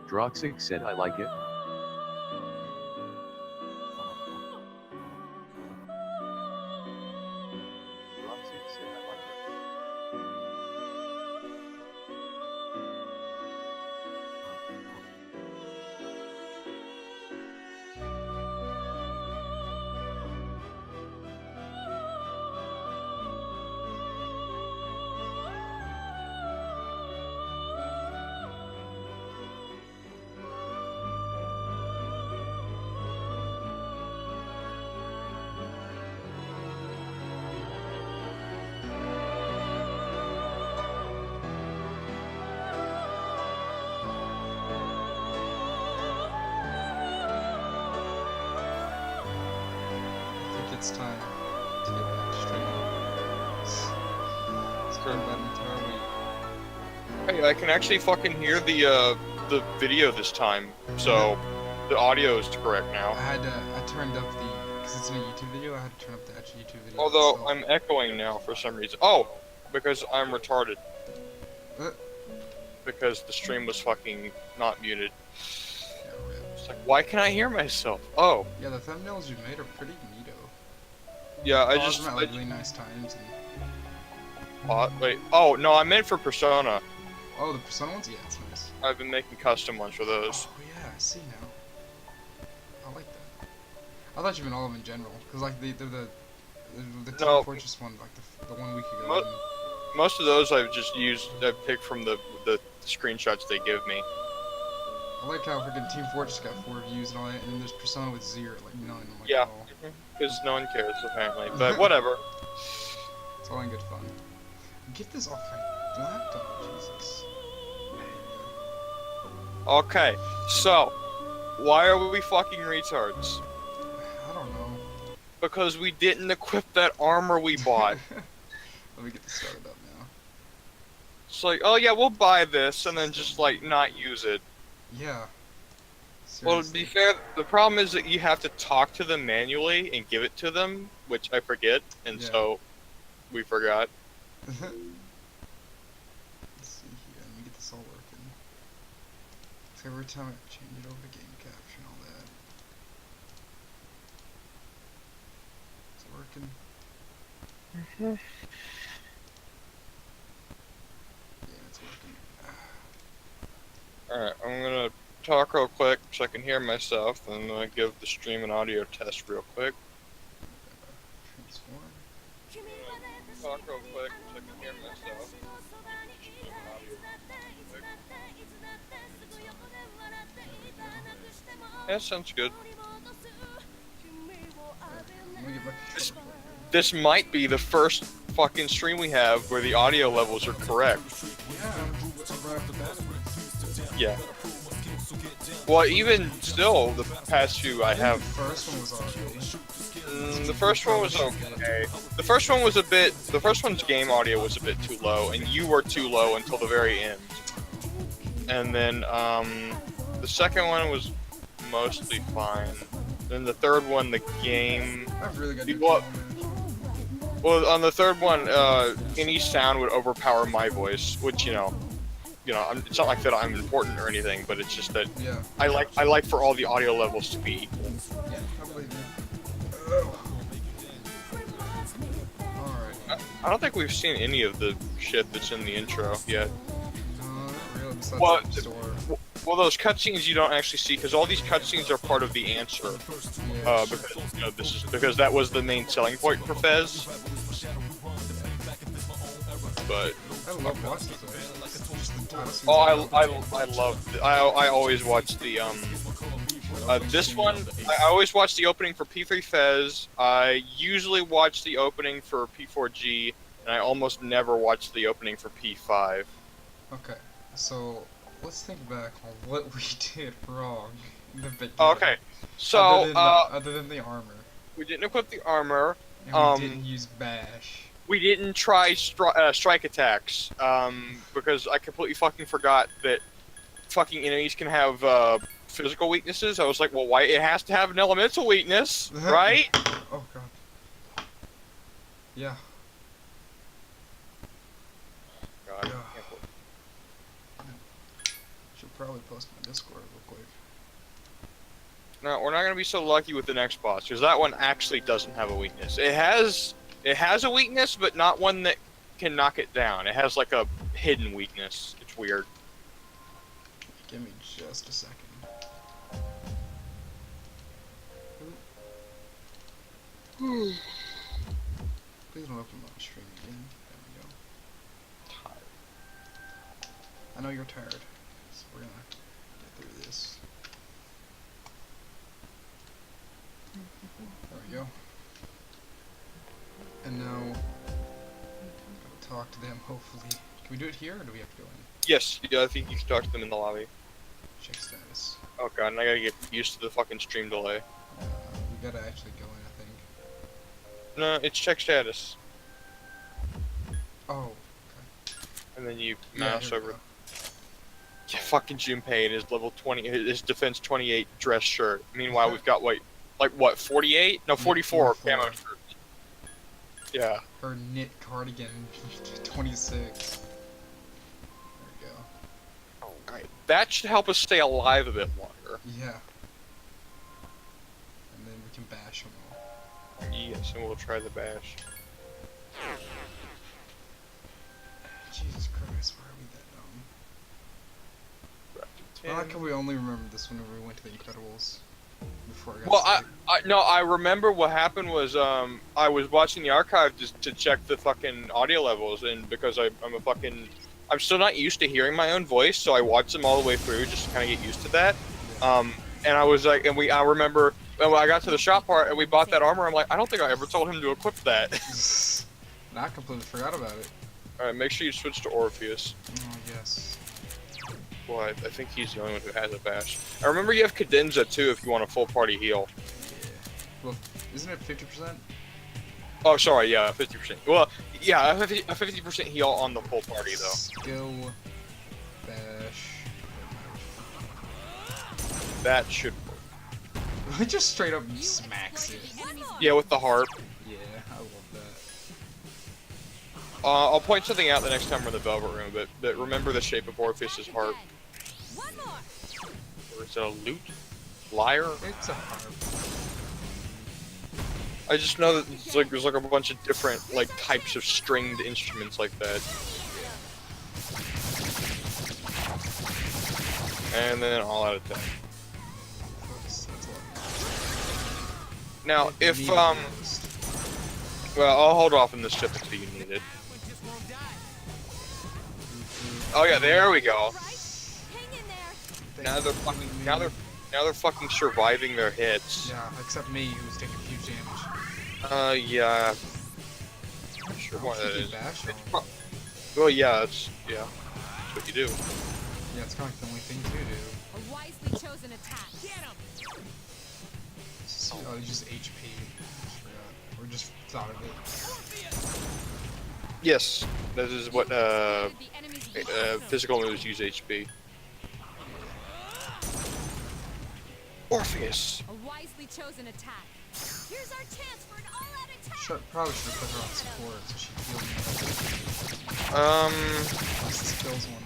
Droxec said I like it. Droxec said I like it. I think it's time to get back to streaming. It's been about an entire week. Hey, I can actually fucking hear the video this time, so the audio is correct now. I turned up the, because it's in a YouTube video, I had to turn up the actual YouTube video. Although itself. I'm echoing now for some reason. Oh, because I'm retarded. Uh. Because the stream was fucking not muted. Yeah, rip. It's like, why can't I hear myself? Oh, Yeah, the thumbnails you made are pretty neato. yeah, I Pause just. them at like really nice times. And... Wait. Oh no, I meant for Persona. Oh, the Persona ones? Yeah, it's nice. I've been making custom ones for those. Oh yeah, I see now. I like that. I thought you meant all of them in general, because like the Team No. Fortress one, like the 1 week ago. Most of those I've just used. I've picked from the screenshots they give me. I like how freaking Team Fortress got 4 views and all that, and then there's Persona with 0, like none. I'm like, Yeah. oh, Because no one cares apparently, but whatever. it's all in good fun. Get this off my laptop, Jesus. Okay, so why are we fucking retards? I don't know. Because we didn't equip that armor we bought. Let me get this started up now. It's like, oh yeah, we'll buy this and then just like not use it. Yeah. Well, to Seriously. be fair, the problem is that you have to talk to them manually and give it to them, which I forget, and Yeah. so we forgot. Let's see here. Let me get this all working. So every time I change it over to game capture and all that. Is it working? Yeah, it's working. Alright, I'm gonna talk real quick so I can hear myself, and I'm gonna give the stream an audio test real quick. Transform. Talk real quick so I can hear myself. Yeah, sounds good. Let me get my This- controller. This might be the first fucking stream we have where the audio levels are correct. Yeah, right off the bat. Yeah. Well, even still, the past few I have. The first one was alright. The first one was okay. The first one was a bit. The first one's game audio was a bit too low, and you were too low until the very end. And then the second one was mostly fine. Then the third one, the game. I've really got to Well, well, on the third one, any sound would overpower my voice, which it's not like that I'm important or anything, but it's just that Yeah. I like for all the audio levels to be equal. Yeah, I believe you. Alright. I don't think we've seen any of the shit that's in the intro yet. No, not really. Besides Well, the store. Well, those cutscenes you don't actually see because all these cutscenes are part of the answer. Yeah. Because that was the main selling point for FES. But I love watching this. Just the title scenes. I always watch the this one. I always watch the opening for P3 FES. I usually watch the opening for P4G, and I almost never watch the opening for P5. Okay, so let's think back on what we did wrong in the beginning. Okay, so other than the armor, we didn't equip the armor. and we didn't use bash. We didn't try strike attacks because I completely fucking forgot that fucking enemies can have physical weaknesses. I was like, well, why? It has to have an elemental weakness, right? Oh god. Yeah. God, I Yeah. can't believe- She'll probably post my Discord real quick. No, we're not gonna be so lucky with the next boss because that one actually doesn't have a weakness. It has a weakness, but not one that can knock it down. It has like a hidden weakness. It's weird. Give me just a second. Please don't open my stream again. There we go. Tired. I know you're tired, so we're gonna get through this. There we go. And now, gotta talk to them, hopefully. Can we do it here, or do we have to go in? Yes, yeah, I think you can talk to them in the lobby. Check status. Oh god, and I gotta get used to the fucking stream delay. We gotta actually go in, I think. No, it's check status. Oh, And then you yeah, mouse here we over. go. Yeah, fucking Junpei in his level 20, his defense 28 dress shirt. Meanwhile, we've got like what, 48? No, 44 camo shirts. Yeah. Her knit cardigan, 26. There we go. Alright, that should help us stay alive a bit longer. Yeah. And then we can bash them all. Yes, and we'll try the bash. Jesus Christ, why are we that dumb? I like how we only remembered this whenever we went to the Incredibles. Before I got Well, sick. I remember what happened was, I was watching the archive just to check the fucking audio levels, and because I'm still not used to hearing my own voice, so I watched them all the way through just to kind of get used to that. And I was like, I remember when I got to the shop part and we bought that armor, I'm like, I don't think I ever told him to equip that. Nah, I completely forgot about it. Alright, make sure you switch to Orpheus. Oh, yes. Well, I think he's the only one who has a bash. I remember you have Cadenza too if you want a full party heal. Yeah. Well, isn't it 50%? Oh, sorry, yeah, 50%. Well, yeah, a 50% heal on the full party though. Skill, bash. That should work. It just straight up smacks it. Yeah, with the harp. Yeah, I love that. I'll point something out the next time we're in the Velvet Room, but remember the shape of Orpheus's harp. Or is it a lute? Lyre? It's a harp. I just know that it's like, there's like a bunch of different like types of stringed instruments like that. And then all out attack. That's a lot. Now, if well, I'll hold off on this ship until you need it. Oh yeah, there we go. Now they're fucking surviving their hits. Yeah, except me, who's taking huge damage. Yeah. I'm not sure why that is. Bash It's on. well, yeah, that's what you do. Yeah, it's kind of like the only thing to do. A wisely chosen attack. Get him. Oh, it's just HP. Or just thought of it. Yes, this is what The enemy's physical moves use HP. Orpheus. A wisely chosen attack. Here's our chance for an all-out attack. Probably should have put her on support so she healed me. Plus the skills one.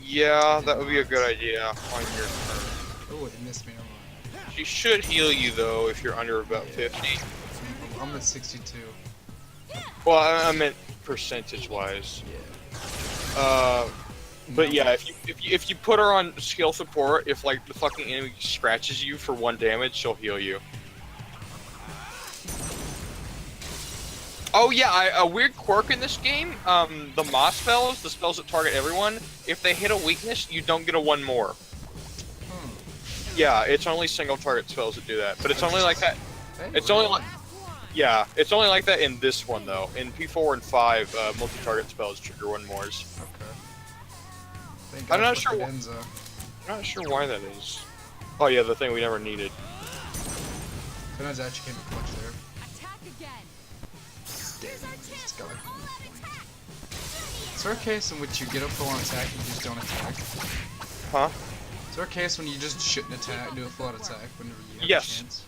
Yeah, that would be a good idea on your turn. Oh, it missed me. Never mind. She should heal you though if you're under about 50. I'm at 62. Well, I meant percentage-wise. Yeah. But yeah, if you put her on skill support, if like the fucking enemy scratches you for 1 damage, she'll heal you. Oh yeah, a weird quirk in this game. The Moss spells, the spells that target everyone, if they hit a weakness, you don't get a 1 more. Yeah, it's only single target spells that do that, but it's only like that. It's only like. Yeah, it's only like that in this one though. In P4 and 5, multi-target spells trigger 1 mores. Okay. I'm not sure. Cadenza. I'm not sure why that is. Oh yeah, the thing we never needed. Cadenza actually came in clutch there. Attack again. It's got like 1 point. Is there a case in which you get a full-on attack and you just don't attack? Huh? Is there a case when you just shouldn't attack, do a full-on attack whenever you have a Yes. chance?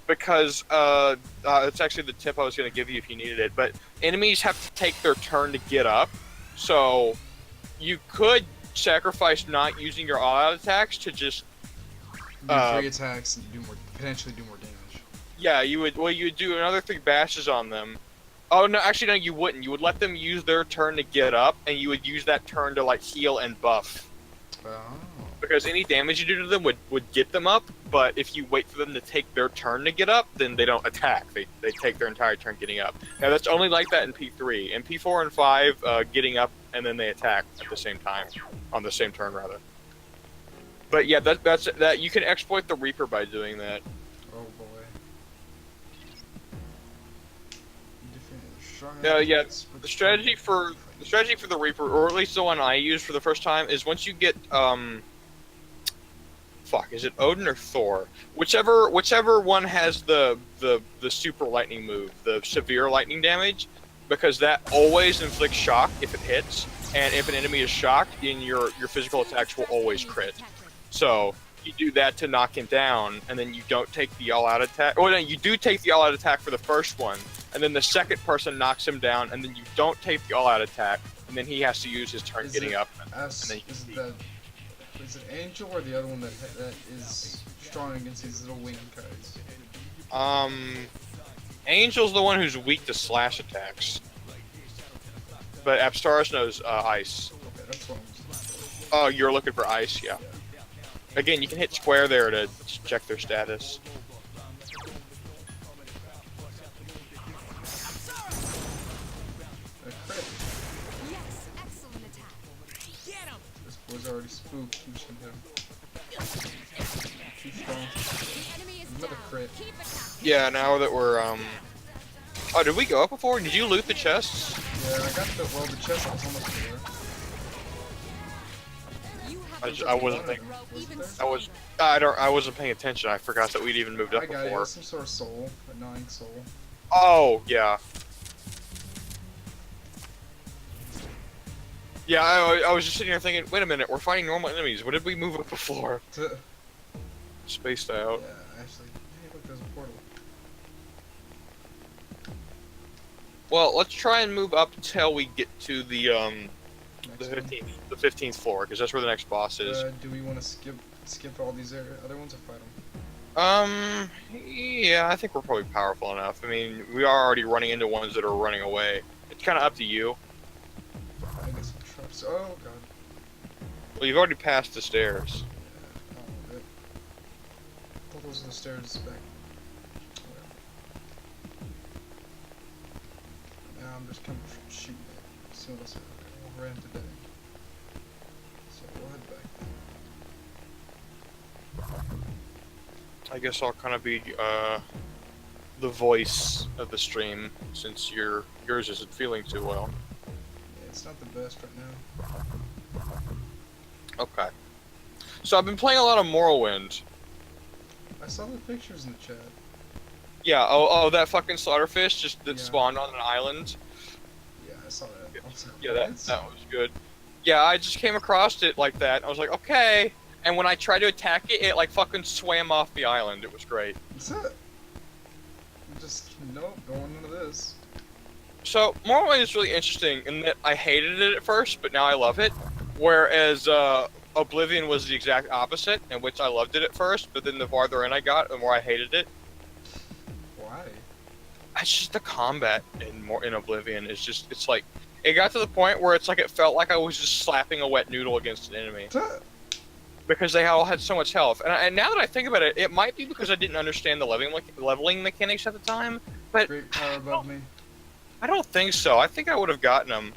Because it's actually the tip I was gonna give you if you needed it. But enemies have to take their turn to get up, so you could sacrifice not using your all-out attacks to just Do 3 attacks and potentially do more damage. yeah, you would do another 3 bashes on them. Oh no, actually no, you wouldn't. You would let them use their turn to get up, and you would use that turn to like heal and buff. Oh. Because any damage you do to them would get them up, but if you wait for them to take their turn to get up, then they don't attack. They take their entire turn getting up. Now that's only like that in P3. In P4 and 5, getting up and then they attack at the same time, on the same turn rather. But yeah, that's you can exploit the Reaper by doing that. Oh boy. Yeah, the strategy for the Reaper, or at least the one I used for the first time, is once you get fuck, is it Odin or Thor? Whichever one has the super lightning move, the severe lightning damage, because that always inflicts shock if it hits, and if an enemy is shocked, then your physical attacks will always crit. So you do that to knock him down, and then you don't take the all-out attack. Or no, you do take the all-out attack for the first one, and then the second person knocks him down, and then you don't take the all-out attack, and then he has to use his turn getting up. Is it Angel or the other one that is strong against these little winged guys? Angel's the one who's weak to slash attacks, but Apstaros knows ice. Okay, that's what I'm looking for. Oh, you're looking for ice, yeah. Again, you can hit square there to check their status. Yes, excellent attack. Get him. This boy's already spooked. Who's him? Too strong. The enemy is Another down. crit. Keep attacking. Yeah, now that we're Oh, did we go up before? Did you loot the chests? Yeah, I got the chest was almost there. You have I wasn't throw thinking. even I wasn't paying attention. I forgot that we'd even moved up I got it. before. Some sort of soul, a 9 soul. Oh, yeah. Yeah, I was just sitting here thinking, wait a minute, we're fighting normal enemies. What did we move up before? Spaced out. Yeah, actually. Hey, look, there's a portal. Well, let's try and move up till we get to the Next one. 15th floor, because that's where the next boss is. Do we want to skip all these other ones or fight them? Yeah, I think we're probably powerful enough. I mean, we are already running into ones that are running away. It's kind of up to you. I guess some traps. Oh god. Well, you've already passed the stairs. Yeah, oh, rip. I thought those are the stairs back. Whatever. Now I'm just kind of shooting it. As soon as I ran to dead. So we'll head back then. I guess I'll kind of be the voice of the stream, since yours isn't feeling too well. Yeah, it's not the best right now. Okay. So I've been playing a lot of Morrowind. I saw the pictures in the chat. Yeah, oh, that fucking slaughterfish just that Yeah. spawned on an island. Yeah, I saw that. I was like, Yeah, that what? was good. Yeah, I just came across it like that. I was like, okay. And when I tried to attack it, it like fucking swam off the island. It was great. What's that? Just, nope, going into this. So, Morrowind is really interesting in that I hated it at first, but now I love it. Whereas Oblivion was the exact opposite, in which I loved it at first, but then the farther in I got, the more I hated it. Why? It's just the combat in Oblivion is just, it's like, it got to the point where it's like it felt like I was just slapping a wet noodle against an enemy. Because they all had so much health. And now that I think about it, it might be because I didn't understand the leveling mechanics at the time, but Great power above me. I don't think so. I think I would have gotten them.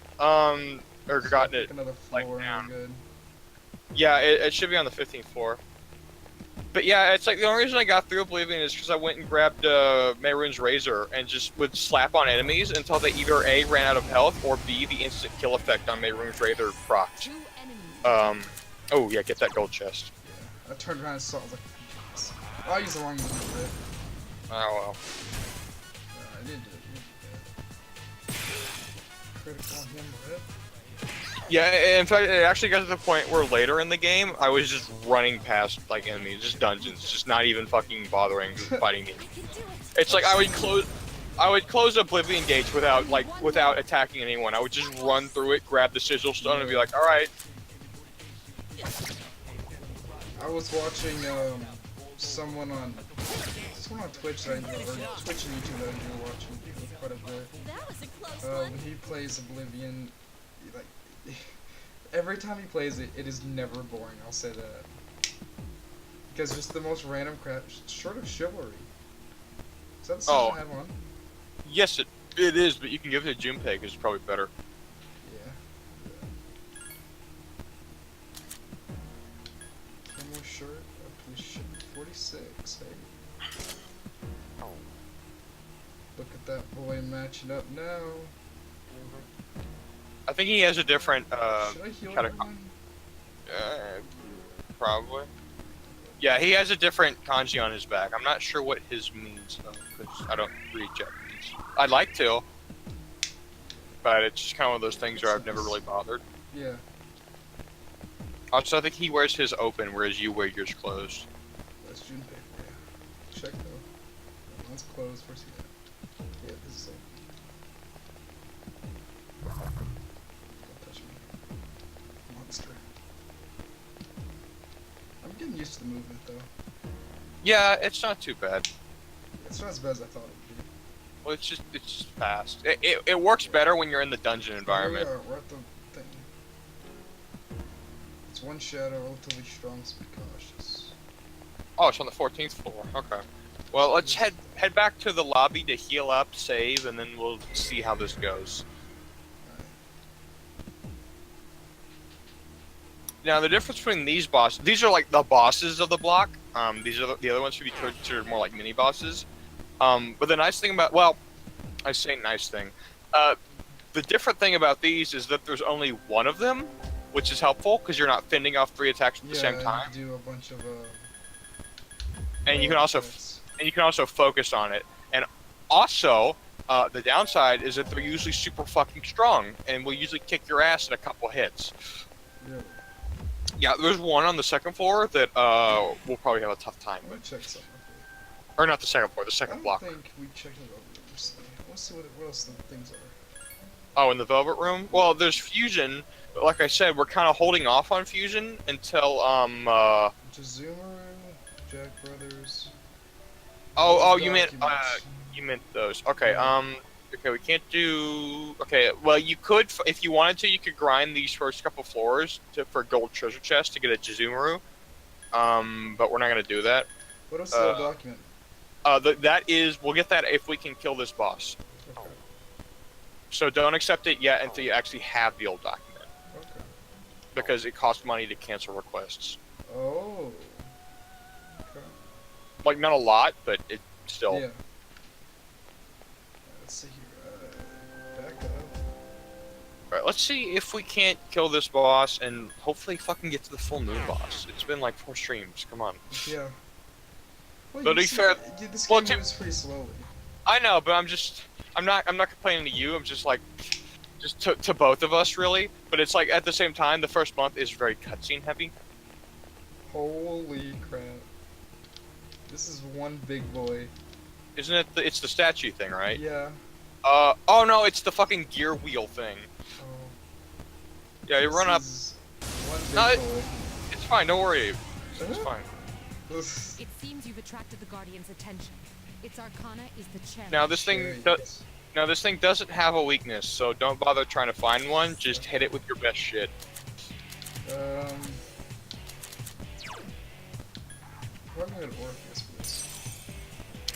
Or gotten it. Another like, floor, down. good. Yeah, it should be on the 15th floor. But yeah, it's like the only reason I got through Oblivion is because I went and grabbed Mehrunes Razor and just would slap on enemies until they either A, ran out of health, or B, the instant kill effect on Mehrunes Razor procced. 2 enemies. Oh yeah, get that gold chest. Yeah, I turned around and saw, I was like, yes. Oh, I used the wrong move for it. Oh well. I didn't do it. Critical on him, rip. Yeah, in fact, it actually got to the point where later in the game, I was just running past, like, enemies, just dungeons, just not even fucking bothering fighting me. I can do it. It's like I would close Oblivion Gates without attacking anyone. I would just run through it, grab the sigil stone, and be like, alright. I was watching someone on Twitch that I enjoy, or Twitch and YouTube that I enjoy watching quite a bit. That was a close one. When he plays Oblivion, like every time he plays it, it is never boring. I'll say that because just the most random crap, short of Chivalry. Is that the song I have on? Yes, it is, but you can give it to Junpei because it's probably better. One more shirt. Please ship 46. Hey. Look at that boy matching up now. I think he has a different Should I heal kind everyone? probably. Yeah, he has a different kanji on his back. I'm not sure what his means though, because I don't read Japanese. I'd like to, but it's just kind of one of those things where I've never really bothered. Yeah. Also, I think he wears his open, whereas you wear yours closed. That's Junpei. Yeah. Check though. One's closed. Where's he at? Yeah, this is it. Don't touch me. Monster. I'm getting used to the movement though. Yeah, it's not too bad. It's not as bad as I thought it would be. Well, it's just fast. It works better when you're in the dungeon environment. We're at the thing. It's one shadow, relatively strong, so be cautious. Oh, it's on the 14th floor. Okay. Well, let's head back to the lobby to heal up, save, and then we'll see how this goes. Now, the difference between these bosses, these are like the bosses of the block. These are the other ones should be considered more like mini bosses. But the nice thing about, well, I say nice thing. The different thing about these is that there's only one of them, which is helpful because you're not fending off 3 attacks at the same time. You do a bunch of and you can also focus on it. And also, the downside is that they're usually super fucking strong and will usually kick your ass in a couple hits. Really? Yeah, there's one on the second floor that we'll probably have a tough time Let me with. check something. Or not the second floor, the I second don't block. think we checked it over recently. Let's see what else the things are. Oh, in the Velvet Room? Well, there's Fusion, but like I said, we're kind of holding off on Fusion until, Jazumaru, Jack Brothers. Oh, you meant Documents. those. Okay, okay, we can't do... Okay, well, you could, if you wanted to, you could grind these first couple floors for gold treasure chest to get a Jazumaru. But we're not gonna do that. What else is the document? That is, we'll get that if we can kill this boss. Okay. So don't accept it yet until you actually have the old document. Okay. Because it costs money to cancel requests. Oh. Okay. Like, not a lot, but it still... Yeah. Let's see here. Back up. Alright, let's see if we can't kill this boss and hopefully fucking get to the full moon boss. It's been like 4 streams, come on. Yeah. Well, But to be fair, this well, game moves pretty slowly. I know, but I'm not complaining to you, I'm just like, just to both of us really. But it's like, at the same time, the first month is very cutscene heavy. Holy crap. This is one big boy. Isn't it, it's the statue thing, right? Yeah. Oh no, it's the fucking gear wheel thing. Oh. Yeah, you run up, One big No, boy. it's fine, don't worry. It's fine. It seems you've attracted the Guardian's attention. Its arcana is the chariot. Now this thing doesn't have a weakness, so don't bother trying to find one, just hit it with your best shit. Where am I gonna Orpheus for this?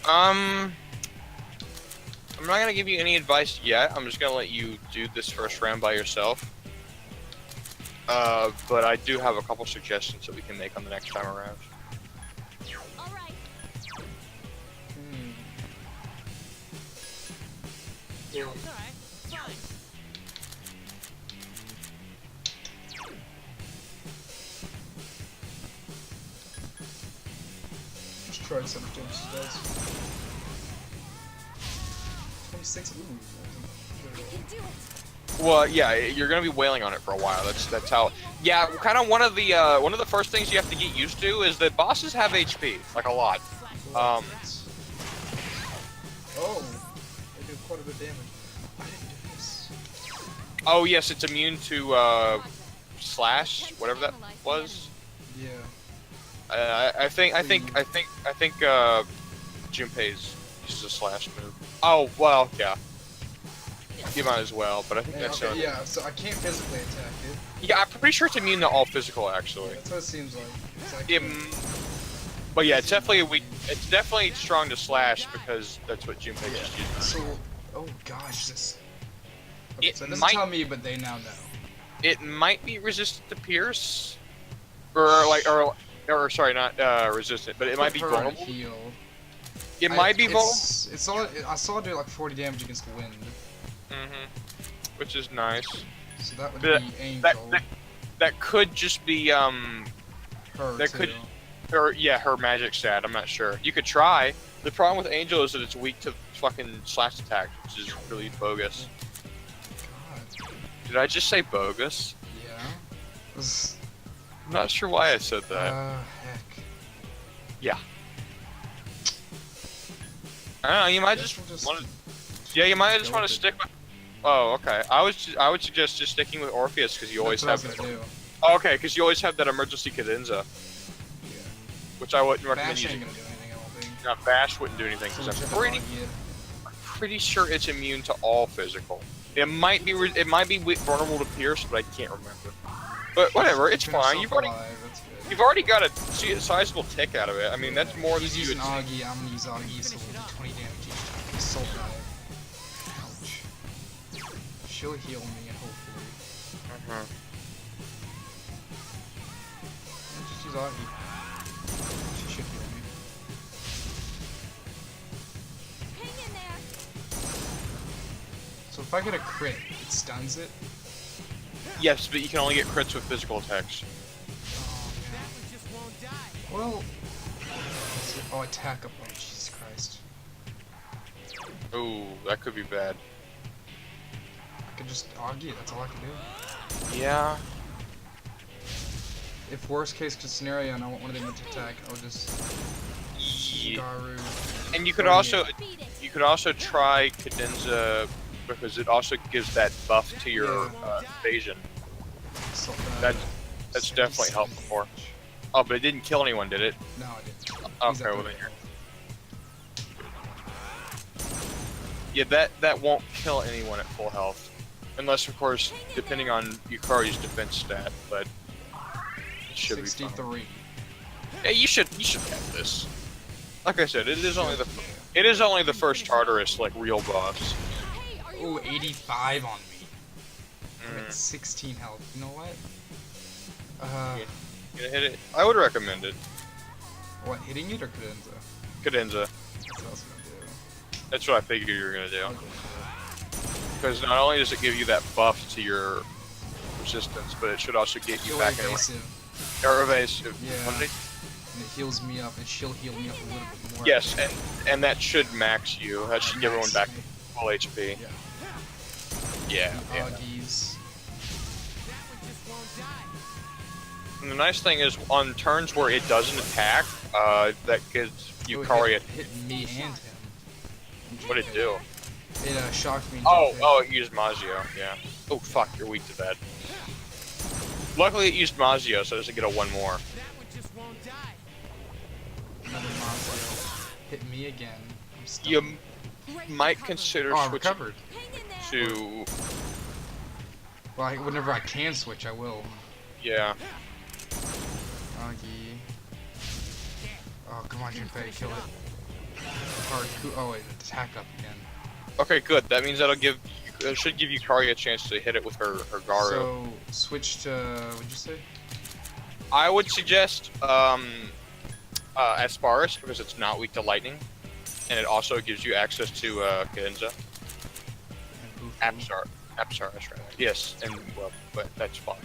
I'm not gonna give you any advice yet. I'm just gonna let you do this first round by yourself. But I do have a couple suggestions that we can make on the next time around. All right. Yeah. All right. Fine. Let's try some James does. 26. Ooh. You can do it. Well, yeah, you're gonna be wailing on it for a while. That's how. Yeah, kind of one of the first things you have to get used to is that bosses have HP, like a lot. Oh, they do quite a bit of damage. I didn't do this. Oh yes, it's immune to slash, whatever that. was. Yeah. I think Junpei's uses a slash move. Oh well, yeah. You might as well, but I think that's okay, yeah. So I can't physically attack it. Yeah, I'm pretty sure it's immune to all physical actually. That's what it seems like. It's like But yeah, it's definitely it's definitely strong to slash because that's what Junpei just used. So, oh gosh, this. Okay, It so it doesn't might- tell me, but they now know. It might be resistant to pierce, or sorry, not resistant, but it might be Put her on vulnerable. heal. It might be vulnerable. It's all. I saw it do like 40 damage against wind. Which is nice. So that would That- be Angel. That could just be her that too. could- her magic stat. I'm not sure. You could try. The problem with Angel is that it's weak to fucking slash attack, which is really bogus. God. Did I just say bogus? Yeah. I'm not sure why I said that. Heck. Yeah. I don't know. You might Guess just we'll just want to. Yeah, you might just go want with to it. stick with. Oh, okay. I would suggest just sticking with Orpheus because you always That's have. what I was gonna do. Oh, okay, because you always have that emergency cadenza, Yeah. which I wouldn't recommend Bash ain't using. gonna do anything, I don't think. Now, Bash wouldn't do anything because So I'm whichever one I get. pretty sure it's immune to all physical. It might be vulnerable to pierce, but I can't remember. But whatever, it's Keeping fine. herself alive, that's good. You've already got a sizable tick out of it. I mean, that's more than He's you using would. Augie, I'm gonna use Augie, so we'll do 20 damage each time. Assault dive. Ouch. She'll heal me, hopefully. Uh-huh. I'll just use Augie. She should heal me. Hang in there. So if I get a crit, it stuns it? Yes, but you can only get crits with physical attacks. Oh, yeah. Well... Oh, attack up. Oh, Jesus Christ. Ooh, that could be bad. I could just Augie it, that's all I can do. Yeah. If worst case scenario and I want one of them to attack, I'll just... Garu. And you could Guardian. also try cadenza because it also gives that buff to your evasion. Assault That- dive. That's definitely helped before. Oh, but it didn't kill anyone, did it? No, I didn't. He's Okay, at well 30 then you're. health. Yeah, that won't kill anyone at full health, unless of course, depending on Yukari's defense stat. But it should be fine. 63. Yeah, you should have this. Like I said, it is only the first Tartarus like real boss. Hey, are you Ooh, okay? 85 on me. I'm at Mm. 16 health. You know what? You gonna hit it? I would recommend it. What, hitting it or cadenza? Cadenza. That's what I was gonna do. That's what I figured you were gonna do. I'll go for Because not only does it give you that buff to your resistance, but it should also get it. you Go back in evasive. or evasive. Yeah. What did it- And it heals me up, and she'll heal me up a little bit more. Yes, and that should max you. That should give everyone back full HP. Yeah. Yeah. The yeah. Augies. And the nice thing is, on turns where it doesn't attack, that gives Yukari It hit me and him. what did it do? It shocked me. and Oh, jumped in. oh, it used Mazio. Yeah. Oh fuck, you're weak to that. Luckily, it used Mazio, so it doesn't get a one more. Another Mazio. Hit me again. I'm stunned. You might consider Oh, I switching recovered. to. Well, whenever I can switch, I will. Yeah. Augie. Oh, come on, Junpei, kill it. Hard oh, wait, it attacked up again. Okay, good. That means it should give Yukari a chance to hit it with her Garu. So, switch to, what'd you say? I would suggest Asparus because it's not weak to lightning, and it also gives you access to Cadenza. And Bufu. Apsaris, rather. Yes, and well, but that's fine.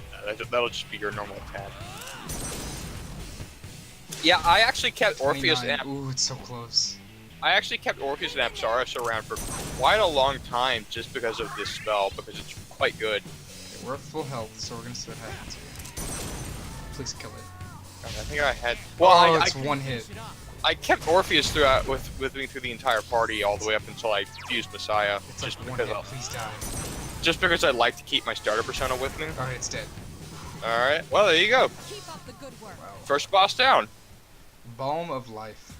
That'll just be your normal attack. Yeah, I actually kept Orpheus 29. and Ooh, it's so close. I actually kept Orpheus and Apsaris around for quite a long time just because of this spell because it's quite good. Okay, we're at full health, so we're gonna see what happens here. Please kill it. I think I had. Well, Well, it's one hit. I kept Orpheus throughout with me through the entire party all the way up until I fused Messiah, It's like just one because hit. Please die. just because I like to keep my starter persona with me. Alright, it's dead. Alright, well, there you go. Keep up the good work. Wow. First boss down. Balm of life.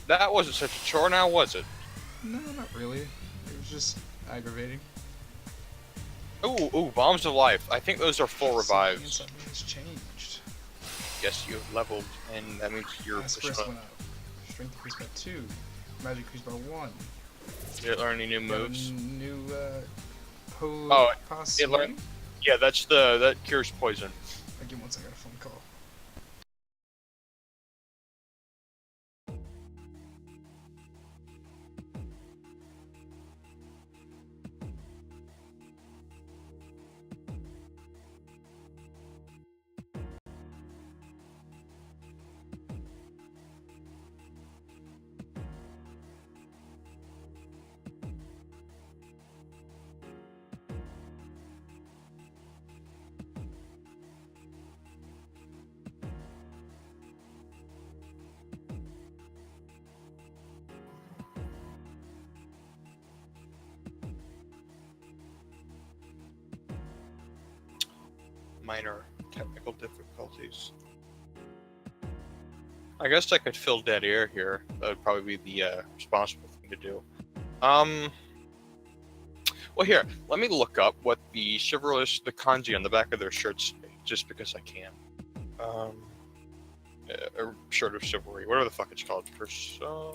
That wasn't such a chore now, was it? No, not really. It was just aggravating. Ooh, bombs of life. I think those are full revives. Something has changed. Yes, you've leveled, and that means you're Aspirus went up. Strength increased by 2. Magic increased by 1. Did it learn any new moves? New, Oh, it learned. Yeah, that cures poison. Again, once I got a phone call. Minor technical difficulties. I guess I could fill dead air here. That would probably be the responsible thing to do. Well, here, let me look up what the kanji on the back of their shirts say, just because I can. A shirt of chivalry, whatever the fuck it's called. Persona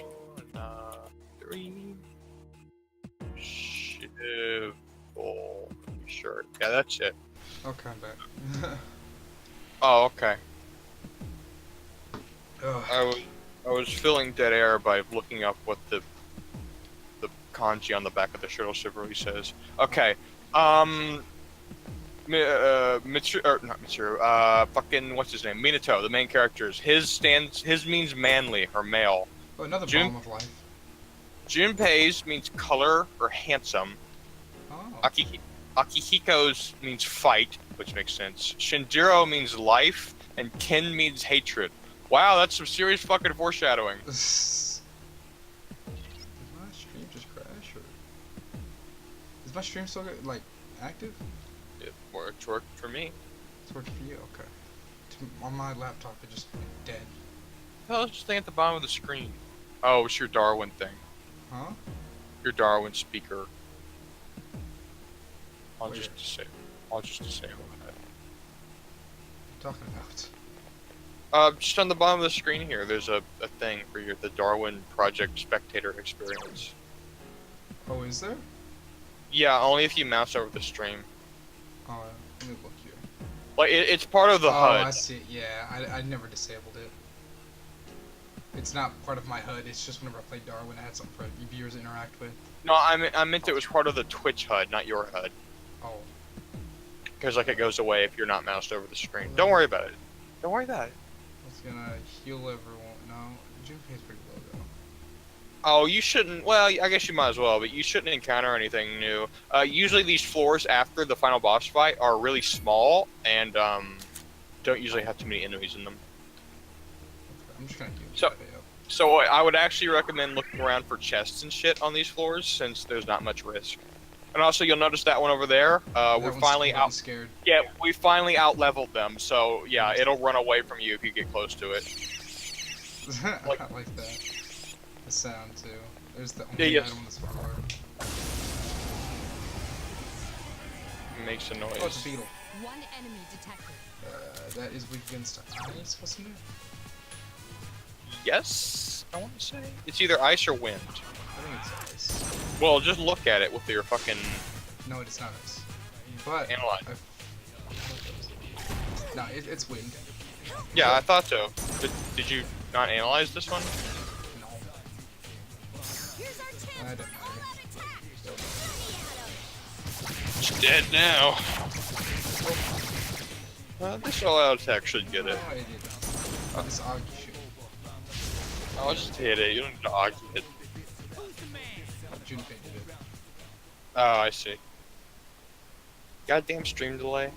3 Chivalry shirt. Yeah, that's it. Okay, I'm back. Oh, okay. Ugh. I was filling dead air by looking up what the kanji on the back of the shirt of chivalry says. Okay. Fucking what's his name? Minato, the main character's. His means manly or male. Oh, another balm of life. Junpei's means color or handsome. Oh. Akihiko's means fight, which makes sense. Shinjiro means life, and Ken means hatred. Wow, that's some serious fucking foreshadowing. Did my stream just crash, or is my stream still like active? It worked for me. It's working for you, okay. On my laptop, it just went dead. The hell is this thing at the bottom of the screen? Oh, it's your Darwin thing. Huh? Your Darwin speaker. I'll Where? just disable that. What are you talking about? Just on the bottom of the screen here, there's a thing for the Darwin Project Spectator experience. Oh, is there? Yeah, only if you mouse over the stream. Oh, let me look here. Like, it's part of the HUD. Oh, I see. Yeah, I never disabled it. It's not part of my HUD. It's just whenever I played Darwin, I had something for viewers to interact with. No, I meant it was part of the Twitch HUD, not your HUD. Oh. Because, like, it goes away if you're not moused over the screen. Don't worry about it. Don't worry about it. It's gonna heal everyone. No, Junpei's pretty low though. Oh, you shouldn't. Well, I guess you might as well, but you shouldn't encounter anything new. Usually these floors after the final boss fight are really small and don't usually have too many enemies in them. Okay, I'm just gonna heal So- Junpei up. So I would actually recommend looking around for chests and shit on these floors since there's not much risk. And also, you'll notice that one over there. That We're one's finally totally out. scared. Yeah, we finally out leveled them. So yeah, it'll run away from you if you get close to it. I like that. The sound too. There's the only Yeah, yes. item on this floor. It makes a Oh, it's a noise. beetle. One enemy detected. That is weak against ice, wasn't it? Yes, I want to say it's either ice or wind. I think it's ice. Well, just look at it with your fucking No, it's not ice. But analyze. No, it's wind. Yeah, I thought so. Did you not analyze this one? No. I don't know. It's dead now. This all-out attack should get it. No, it didn't. Oh, this Augie shit. I'll just hit it. You don't need to argue it. Junpei did it. Oh, I see. Goddamn stream delay.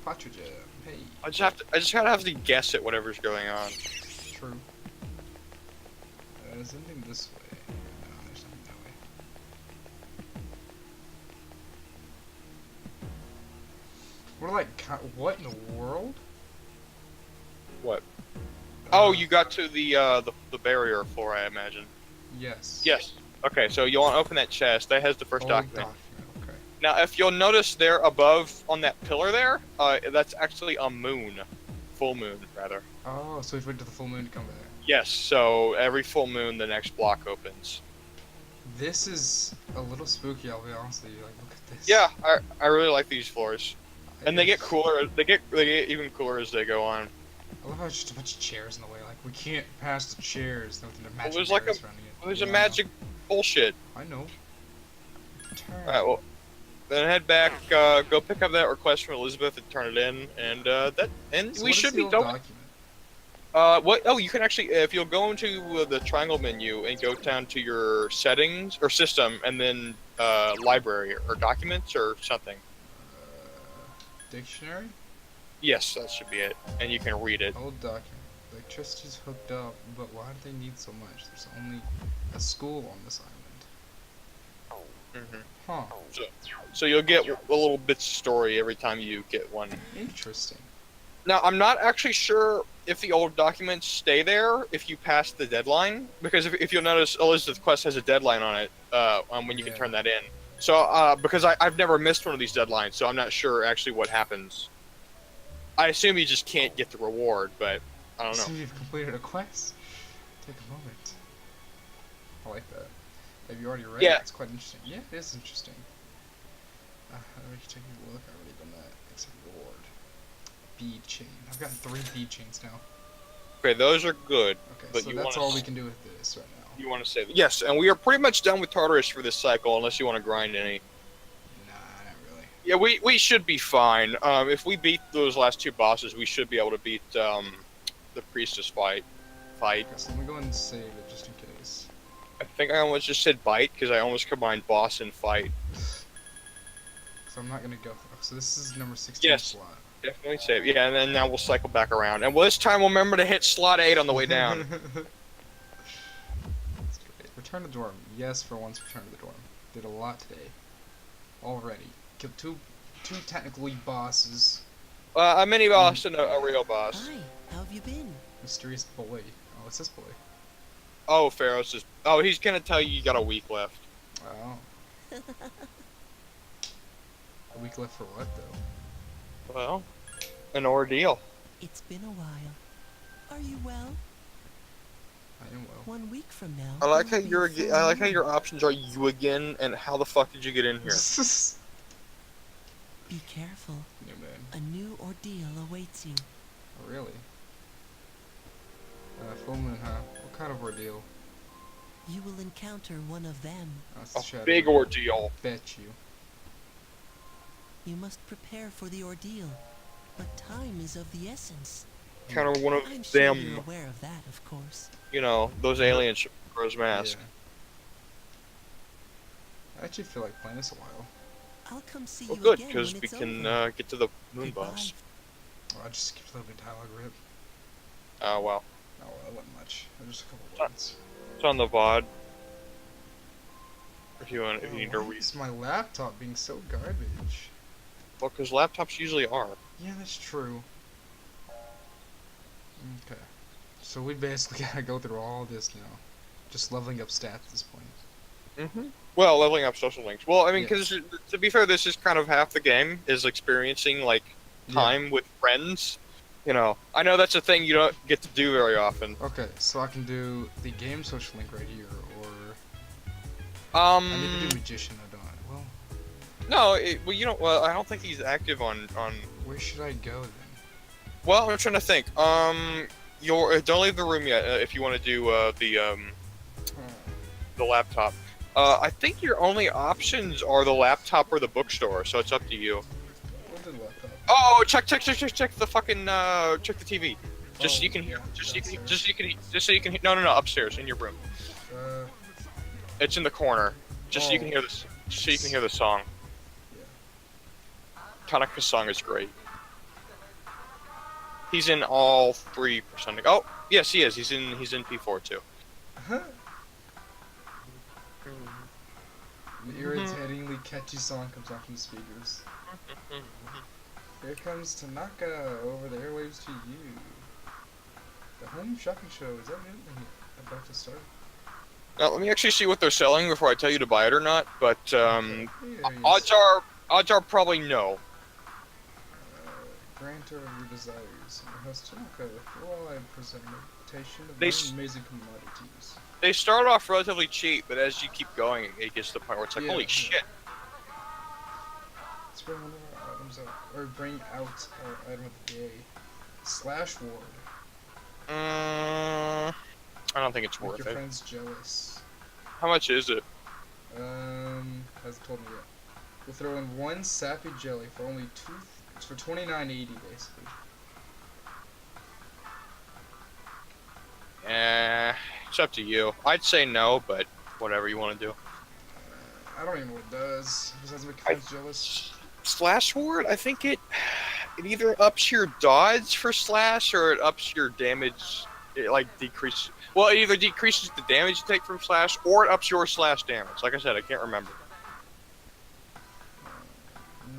Patrija, hey. I just gotta have to guess at whatever's going on. True. There's something this way. No, there's nothing that way. We're like, what in the world? What? Oh, you got to the barrier floor, I imagine. Yes. Yes. Okay, so you want to open that chest. That has the first Old document. Okay. Now, if you'll notice there above on that pillar there, that's actually a moon. Full moon, rather. Oh, so we've waited to the full moon to come back. Yes, so every full moon, the next block opens. This is a little spooky, I'll be honest with you. Like, look at this. Yeah, I really like these floors. And they get cooler, they get even cooler as they go on. I love how it's just a bunch of chairs in the way. Like, we can't pass the chairs with the magic there's like barriers surrounding it. There's Yeah, a magic bullshit. I know. Turn. Alright, well, then head back, go pick up that request from Elizabeth and turn it in, and So we what is should the be old done. document? What? Oh, you can actually, if you'll go into the triangle menu and go down to your settings or system, and then library or documents or something. Dictionary? Yes, that should be it, and you can read it. Old document. Electricity's hooked up, but why do they need so much? There's only a school on this island. Hmm Huh. So you'll get a little bits of story every time you get one. Interesting. Now, I'm not actually sure if the old documents stay there if you pass the deadline, because if you'll notice, Elizabeth's Quest has a deadline on it on when you can turn that in. So, because I've never missed one of these deadlines, so I'm not sure actually what happens. I assume you just can't get the reward, but I don't know. So you've completed a quest. Take a moment. I like that. Have you already read it? It's quite interesting. Yeah, it is interesting. Let me take a look. I've already done that. Accept reward. Bead chain. I've gotten 3 bead chains now. Okay, those are good. Okay, but so you that's wanna all we can do with this right now. You want to say that? Yes, and we are pretty much done with Tartarus for this cycle, unless you want to grind any. Nah, not really. Yeah, we should be fine. If we beat those last 2 bosses, we should be able to beat the priestess fight. Okay, so let me go ahead and save it just in case. I think I almost just said bite because I almost combined boss and fight. So I'm not gonna go. So this is number 16 Yes. slot. Definitely save. Yeah, and then now we'll cycle back around. And this time we'll remember to hit slot 8 on the way down. That's great. Return to dorm. Yes, for once, return to the dorm. Did a lot today. Already. Killed two technically bosses. A mini boss and a real boss. Hi, how have you been? Mysterious boy. Oh, what's this boy? Oh, Pharaoh's is. Oh, he's gonna tell you got a week left. Oh. A week left for what, though? Well, an ordeal. It's been a while. Are you well? I am well. 1 week from now. I like how it'll be a full I like how moon. your options are you again, and how the fuck did you get in here? Be careful. New moon. A new ordeal awaits you. Oh, really? Full moon, huh? What kind of ordeal? You will encounter one of them. Oh, it's the A shadow. big ordeal. Bet you. You must prepare for the ordeal. But time is of the essence. Kind of one of I'm sure you're them, aware of that, of course. you know, those aliens from Rose Mask. Yeah. I actually feel like playing this a while. I'll come see Well, you good, again because when we it's can over. get to the moon Goodbye. boss. Oh, I just skipped a little bit of dialogue rip. Well, Oh, well, that wasn't much. Just a couple words. it's on the VOD. If you want, if you need to Why read. is my laptop being so garbage? Well, because laptops usually are. Yeah, that's true. Okay. So we basically gotta go through all this now. Just leveling up stats at this point. Mm-hmm. Well, leveling up social links. Well, I mean, Yeah. because to be fair, this is kind of half the game is experiencing like time with friends. You know, I know that's a thing you don't get to do very often. Okay, so I can do the game social link right here, or I need to do magician. I don't. Well, No, well, you don't. Well, I don't think he's active on. where should I go then? Well, I'm trying to think. Don't leave the room yet if you want to do the laptop. I think your only options are the laptop or the bookstore, so it's up to you. What did laptop? Oh, check the fucking check the TV. Just so Oh, you can hear. yeah, Just so you can. downstairs. Just so you can. No, upstairs in your room. Uh, It's in the corner. Just so you can Oh. hear this. Just so you can hear the song. Tanaka's song is great. He's in all 3%. Oh, yes, he is. He's in P4 too. An irritatingly catchy song comes out from the speakers. Here comes Tanaka over the airwaves to you. The home shopping show, is that it? About to start? Let me actually see what they're selling before I tell you to buy it or not. But Here odds are probably no. Grantor of your desires. And your host Tanaka, well, I present an invitation of They many s- amazing commodities. They start off relatively cheap, but as you keep going, it gets to the point where it's like, Yeah, holy yeah. shit. Let's bring one of our items out, or bring out our item of the day. Slash Ward. I don't think it's Make worth your it. friends jealous. How much is it? Hasn't told me yet. We'll throw in one sappy jelly for only it's for $29.80 basically. It's up to you. I'd say no, but whatever you want to do. I don't even know what it does. Besides make your friends jealous. Slash Ward, I think it either ups your dodge for slash or it ups your damage. It like decreases. Well, it either decreases the damage you take from slash or it ups your slash damage. Like I said, I can't remember.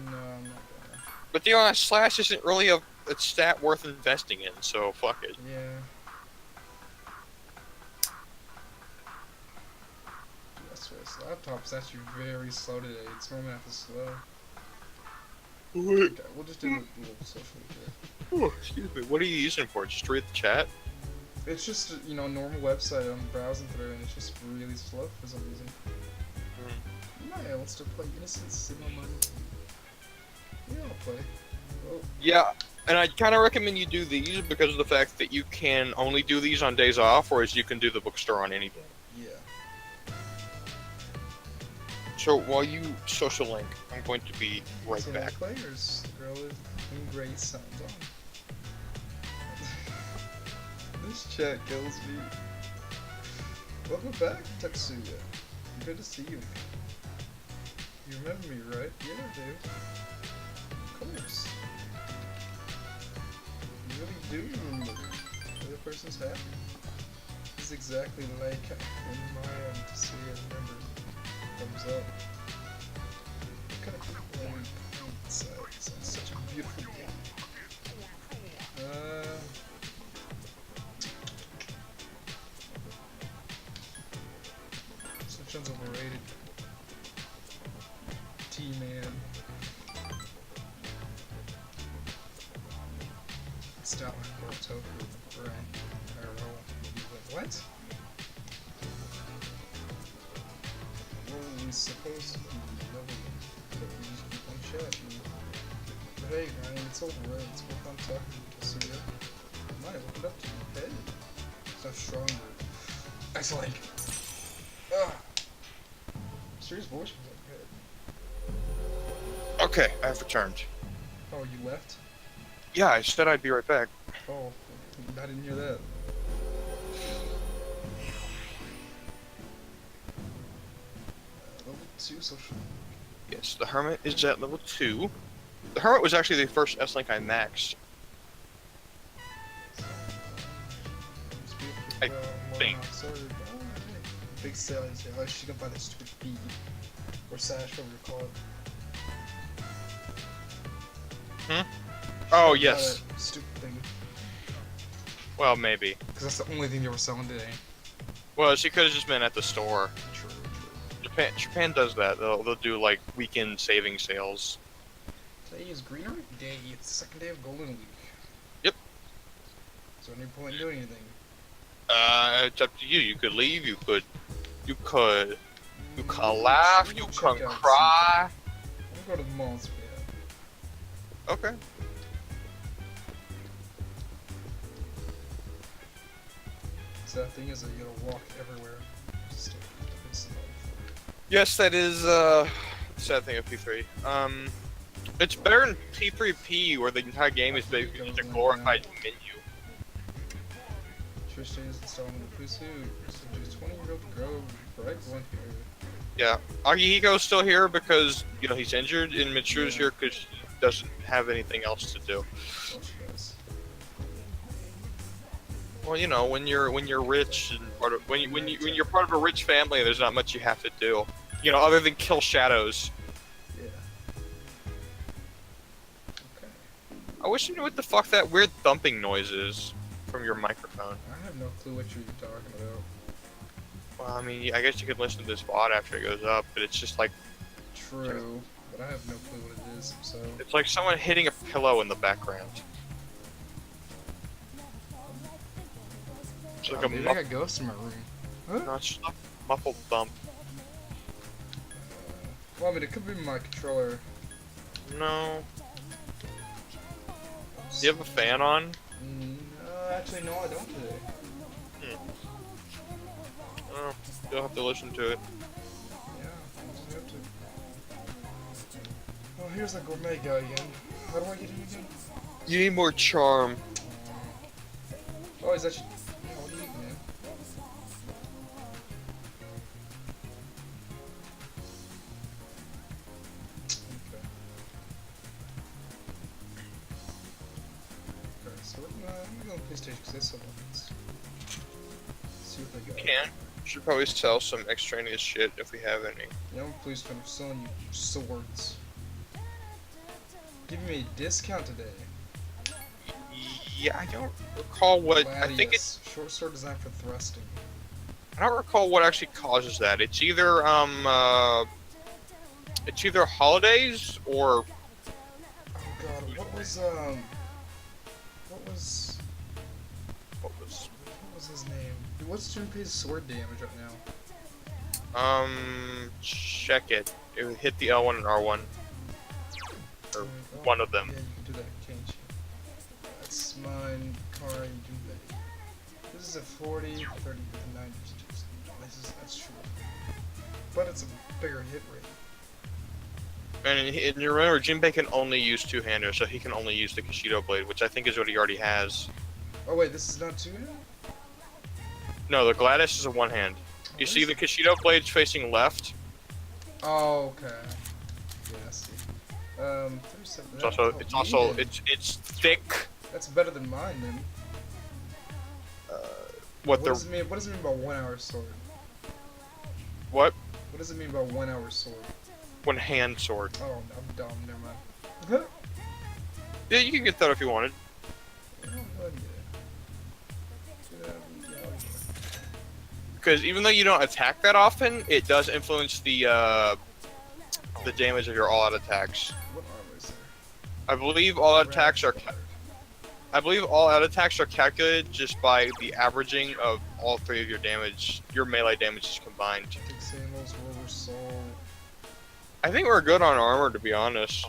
No, I'm not gonna. But the honest, slash isn't really a stat worth investing in, so fuck it. Yeah. That's why this laptop's actually very slow today. It's normally not this slow. Okay, we'll just do a little social here. Oh, excuse me. What are you using for? Just to read the chat? It's just a normal website I'm browsing through, and it's just really slow for some reason. Maya wants to play Innocent Signal Money. Yeah, I'll play. Oh, Yeah, and I'd kind of recommend you do these because of the fact that you can only do these on days off, whereas you can do the bookstore on any day. yeah. So while you social link, I'm going to be right So back. players, the girl in gray signs on. This chat kills me. Welcome back, Tetsuya. Good to see you. You remember me, right? Yeah, I do. Of course. You really do remember. The other person's happy. It's exactly like when my Tetsuya remember comes up. What kind of people are we inside? It's such a beautiful game. Sunshine overrated. T-Man. Stop my tofu. Right. I don't know. What? Well, we supposed to be level, but we just keep on chatting. But hey, man, it's over. It's work on talking to see you. I might look it up to you. Hey. So stronger. It's like. Ugh. Serious voice was like good. Okay, I have returned. Oh, you left? Yeah, I said I'd be right back. Oh, I didn't hear that. Level 2 social. Yes, the Hermit is at level 2. The Hermit was actually the first S-Link I maxed. I think. Big sales, yeah. I should go buy that stupid bead. Or sash, whatever you call it. Oh, Buy yes. that stupid thing. Well, maybe. Because that's the only thing they were selling today. Well, she could have just been at the store. True. Japan does that. They'll do like weekend saving sales. Today is Greenery Day. It's the second day of Golden Week. Yep. So no point in doing anything. It's up to you. You could leave. You could laugh. You can cry. I'm gonna go to the mall. Yeah. Okay. So that thing is that you gotta walk everywhere. Just stay. It's Yes, that is sad thing of P3. It's better than P3P where the entire game is basically just a glorified menu. Tristan is installing the Pusu. So just 20-year-old girl, bright blonde hair. Yeah, Akihiko's still here because he's injured, and Mitsuru's here because he doesn't have anything else to do. Oh, she does. Well, when you're rich and when you're part of a rich family, there's not much you have to do. Other than kill shadows. Yeah. Okay. I wish you knew what the fuck that weird thumping noise is from your microphone. I have no clue what you're talking about. Well, I mean, I guess you could listen to this VOD after it goes up, but it's just like True, but I have no clue what it is, so... it's like someone hitting a pillow in the background. It's like Maybe I got ghosts in my room. Huh? no, it's just a muffled thump. Well, I mean, it could be my controller. No. Do you have a fan on? No, actually, no, I don't today. Oh, you'll have to listen to it. Yeah, I just have to. Oh, here's the gourmet guy again. How do I get him again? You need more charm. Oh, he's actually... Yeah, what do you eat, man? Okay. Okay, so we're gonna go on PlayStation because they sell weapons. See what they got. Can. Should probably sell some extraneous shit if we have any. Yeah, please finish selling you swords. Give me a discount today. Yeah, I don't recall what. I think it's. Short sword designed for thrusting. I don't recall what actually causes that. It's either holidays or. Oh god, what was his name? What's Junpei's sword damage right now? Check it. It would hit the L1 and R1. Or one of them. Yeah, you can do that, can't you? That's mine, Kari, Junpei. This is a 40, 30 with a 90%. That's true. But it's a bigger hit rate. And you remember, Jinbei can only use two-handers, so he can only use the Kishido blade, which I think is what he already has. Oh wait, this is not two-handed? No, the Gladys is a one-hand. You see the Kishido blades facing left? Oh, okay. Yeah, I see. 37. It's thick. That's better than mine then. What does it mean? What does it mean by 1 hour sword? What? What does it mean by 1 hour sword? One hand sword. Oh, I'm dumb. Never mind. Yeah, you can get that if you wanted. Go ahead and get it. Yeah, I'll get it. Because even though you don't attack that often, it does influence the damage of your all-out attacks. What armor is there? I believe all-out attacks are. I believe all-out attacks are calculated just by the averaging of all three of your damage, your melee damages combined. Big sandals, rubber soul. I think we're good on armor, to be honest.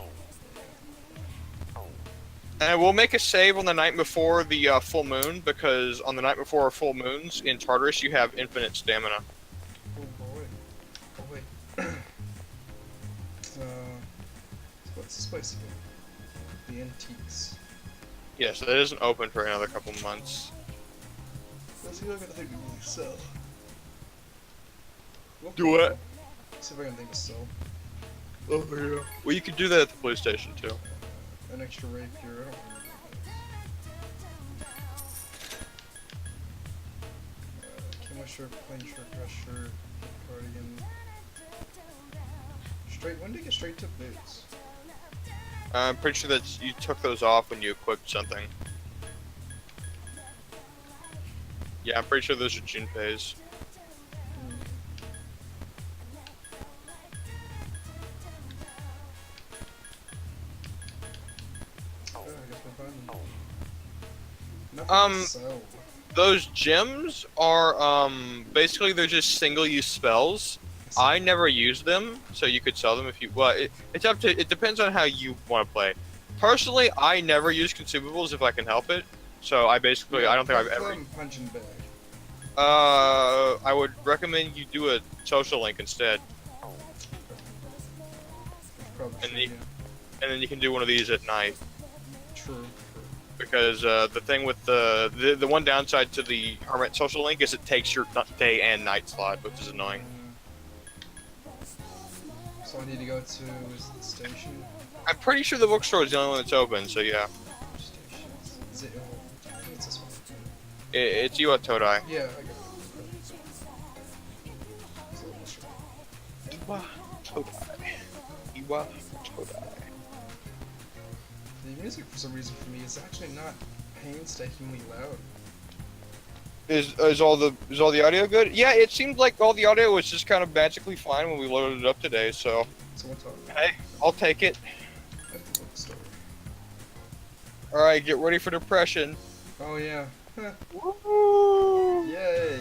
And we'll make a save on the night before the full moon, because on the night before full moons in Tartarus, you have infinite stamina. Oh boy. Oh wait. What's this place again? The Antiques. Yes, that isn't open for another couple months. Let's see if I can think of really sell. Do what? See if I can think of sell. Oh yeah. Well, you could do that at the police station too. An extra rapier. I don't remember what it is. Camo shirt, plain shirt, dress shirt, cardigan. Straight. When did you get straight tip boots? I'm pretty sure that you took those off when you equipped something. Yeah, I'm pretty sure those are Junpei's. Those gems are basically they're just single-use spells. I never use them, so you could sell them if you. Well, it's up to. It depends on how you want to play. Personally, I never use consumables if I can help it. So I basically, I don't think I've ever. Punching bag. I would recommend you do a social link instead, and then you can do one of these at night. True. Because the thing with the one downside to the Hermit social link is it takes your day and night slot, which is annoying. So I need to go to the station. I'm pretty sure the bookstore is the only one that's open, so yeah. Station. Is it? I think it's this one. It's you at Todai. Yeah, I got it. Iwa Todai. Iwa Todai. The music, for some reason, for me, is actually not painstakingly loud. Is all the audio good? Yeah, it seemed like all the audio was just kind of magically fine when we loaded it up today. So, Someone talk. hey, I'll take it. I have to look the story. All right, get ready for depression. Oh yeah. Woo! Yay.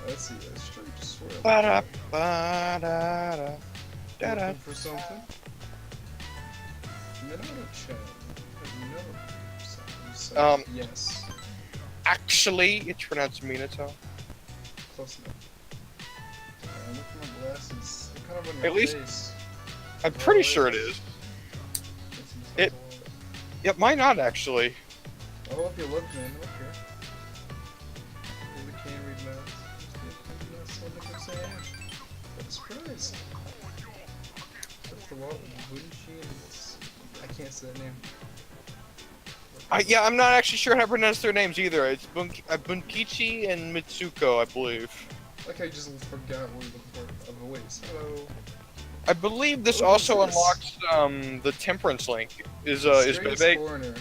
Let's see. Let's try to swear. Ba-da, ba-da-da, da-da. Looking for something. Minato Chan. Yes. Actually, it's pronounced Minato. Close enough. Look at my glasses. They're kind of on At your least- face. I'm pretty sure it is. It- Yep, mine not actually. Oh, if you look, man, I don't care. Really can't read math. That's what I'm saying. What a surprise. That's the wall. Bunchi and I can't say that name. Yeah, I'm not actually sure how to pronounce their names either. It's Bunkichi and Mitsuko, I believe. Like I just forgot what we were looking for. A voice. Hello. I believe this What also is this? unlocks the Temperance link. Is Strange Bebe? Foreigner.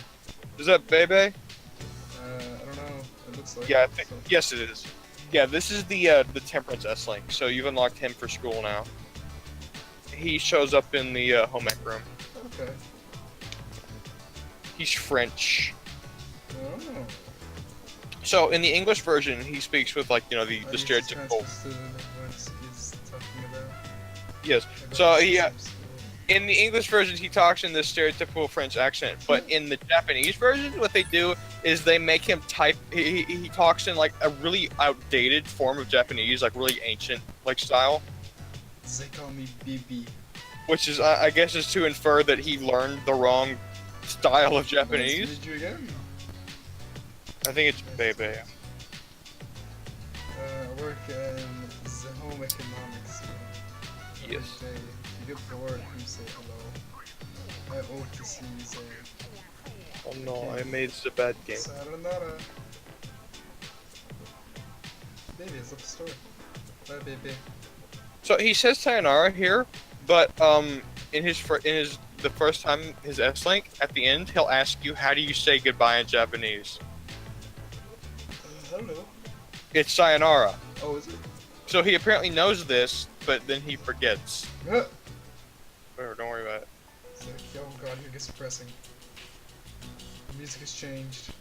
Is that Bebe? I don't know. It looks like. Yeah, I it, think, so. yes it is. Yeah, this is the Temperance S link. So you've unlocked him for school now. He shows up in the home ec room. Okay. He's French. Oh. So in the English version, he speaks with like the stereotypical. Is talking about. Yes. So in the English version, he talks in this stereotypical French accent, but in the Japanese version, what they do is they make him type. He talks in like a really outdated form of Japanese, like really ancient like style, They call me BB. which is I guess is to infer that he learned the wrong style of Japanese. Nice to meet you again. I think it's Bebe. I work in the home economics. Yes. Every day, if you get bored, you say hello. I hope to see you say Oh no, I made the bad game. sayonara. Baby, it's up the store. Bye, baby. So he says sayonara here, but in the first time his S link at the end, he'll ask you how do you say goodbye in Japanese. Hello. It's sayonara. Oh, is it? So he apparently knows this, but then he forgets. Huh. Whatever, don't worry about it. It's like, oh god, here gets depressing. The music has changed.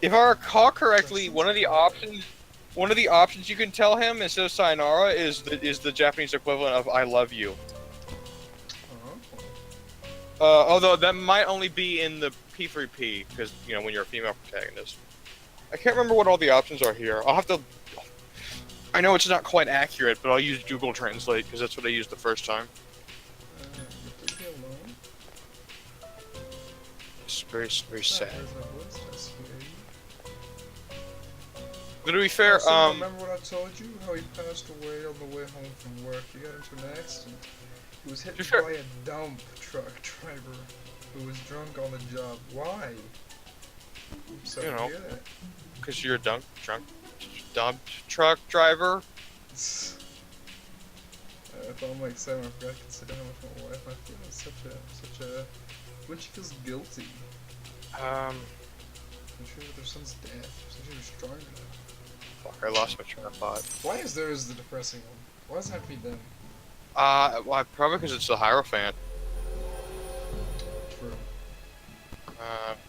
If I recall correctly, one of the options you can tell him instead of sayonara is the Japanese equivalent of I love you. Oh. Although that might only be in the P3P because when you're a female protagonist. I can't remember what all the options are here. I'll have to. I know it's not quite accurate, but I'll use Google Translate because that's what I used the first time. Leave me alone. It's very sad. Where's my voice? Just hear you. But to be fair, Also, remember what I told you? How he passed away on the way home from work. He got into an accident. He was hit To be fair- by a dump truck driver who was drunk on the job. Why? I'm sorry to hear that. because you're a drunk dump truck driver. If I'm like 7, I forgot to consider him with my wife. I feel such a. When she feels guilty. I'm sure with her son's death. So she was strong enough. Fuck, I lost my train of thought. Why is theirs the depressing one? Why does it have to be them? Well, probably because it's the Hierophant. True.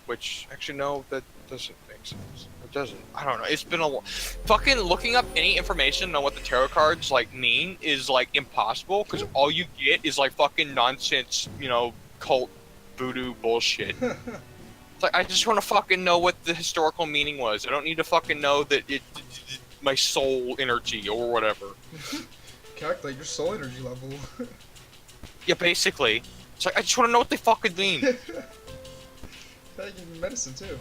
Which, actually, no, that doesn't make sense. It doesn't. I don't know. It's been a fucking looking up any information on what the tarot cards, like, mean is, like, impossible, because all you get is, like, fucking nonsense, cult voodoo bullshit. It's like, I just want to fucking know what the historical meaning was. I don't need to fucking know that my soul energy or whatever. Calculate your soul energy level. Yeah, basically. It's like, I just want to know what they fucking mean. They give you medicine too.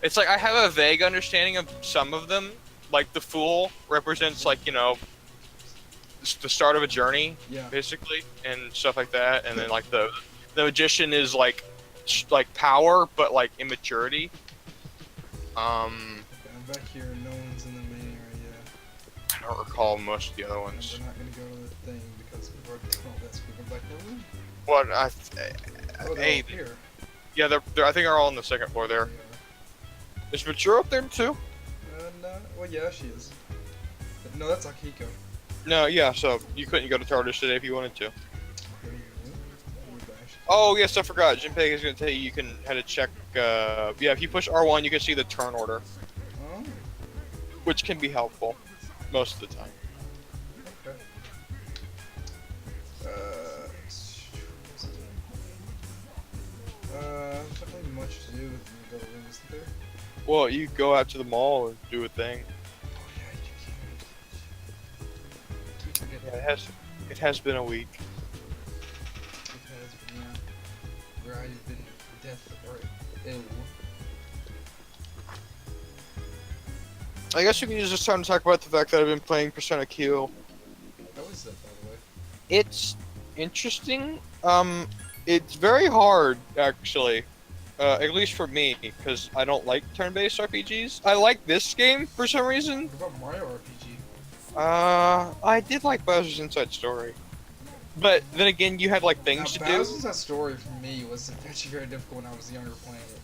It's like, I have a vague understanding of some of them. Like, the Fool represents, like, the start of a journey, Yeah. basically, and stuff like that. And then, like, the Magician is, like power, but, like, immaturity. I'm back here and no one's in the main area. I don't recall most of the other And ones. we're not gonna go to the thing because we've already done all that, so we go back to the room. What? Oh, they're Hey, all here. yeah, they're. I think they're all on the second floor there. Yeah. Is Mature up there too? No, well, yeah, she is. No, that's Akiko. No, yeah. So you couldn't go to TARDIS today if you wanted to. We're bashed. Oh yes, I forgot. Jinpei is gonna tell you can how to check. Yeah, if you push R1, you can see the turn order, Oh, which can be helpful most of the time. okay. There's not really much to do with the room, isn't there? Well, you go out to the mall and do a thing. Oh yeah, you can. Keep forgetting. Yeah, it has been a week. It has been, yeah. Where I've been death or ill. I guess we can use this time to talk about the fact that I've been playing Persona Q. How is that, by the way? It's interesting. It's very hard, actually. At least for me, because I don't like turn-based RPGs. I like this game for some reason. What about Mario RPG? I did like Bowser's Inside Story. But then again, you had like things to do. Bowser's Inside Story for me was actually very difficult when I was younger playing it.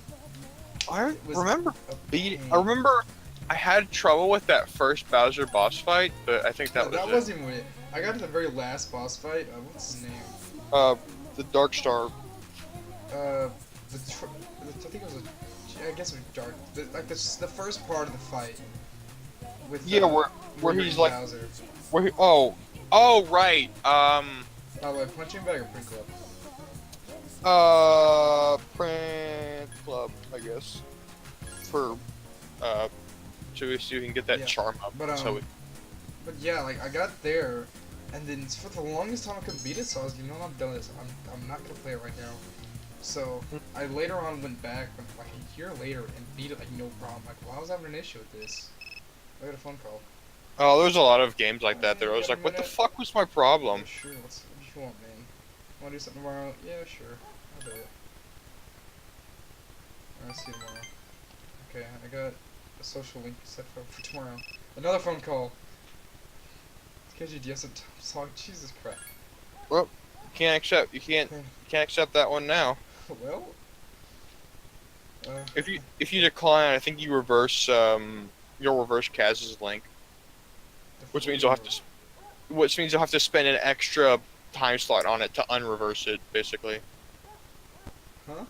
I was remember a beat. pain. I remember I had trouble with that first Bowser boss fight, but I think that was it. wasn't even it. I got to the very last boss fight. What's his name? The Dark Star. I think it was I guess it was Dark. The first part of the fight. With Yeah, where he's like, Bowser. where he, oh right. By the way, punching bag or print club? Print Club, I guess. For so we can get that Yeah, charm up. but, So But yeah, like I got there, and then for the longest time I couldn't beat it. So I was, I'm done with this. I'm not gonna play it right now. So I later on went back, like a year later, and beat it like no problem. Like, well, I was having an issue with this. I got a phone call. oh, there's a lot of games like that. There, I was like, what the fuck was my problem? Yeah, sure. What do you want, man? Want to do something tomorrow? Yeah, sure. I'll do it. I'll see you tomorrow. Okay, I got a social link set for tomorrow. Another phone call. KGDS and song. Jesus Christ. Well, you can't accept that one now. Well. If you decline, I think you reverse you'll reverse Kaz's link, which means you'll have to spend an extra time slot on it to unreverse it, basically. Huh?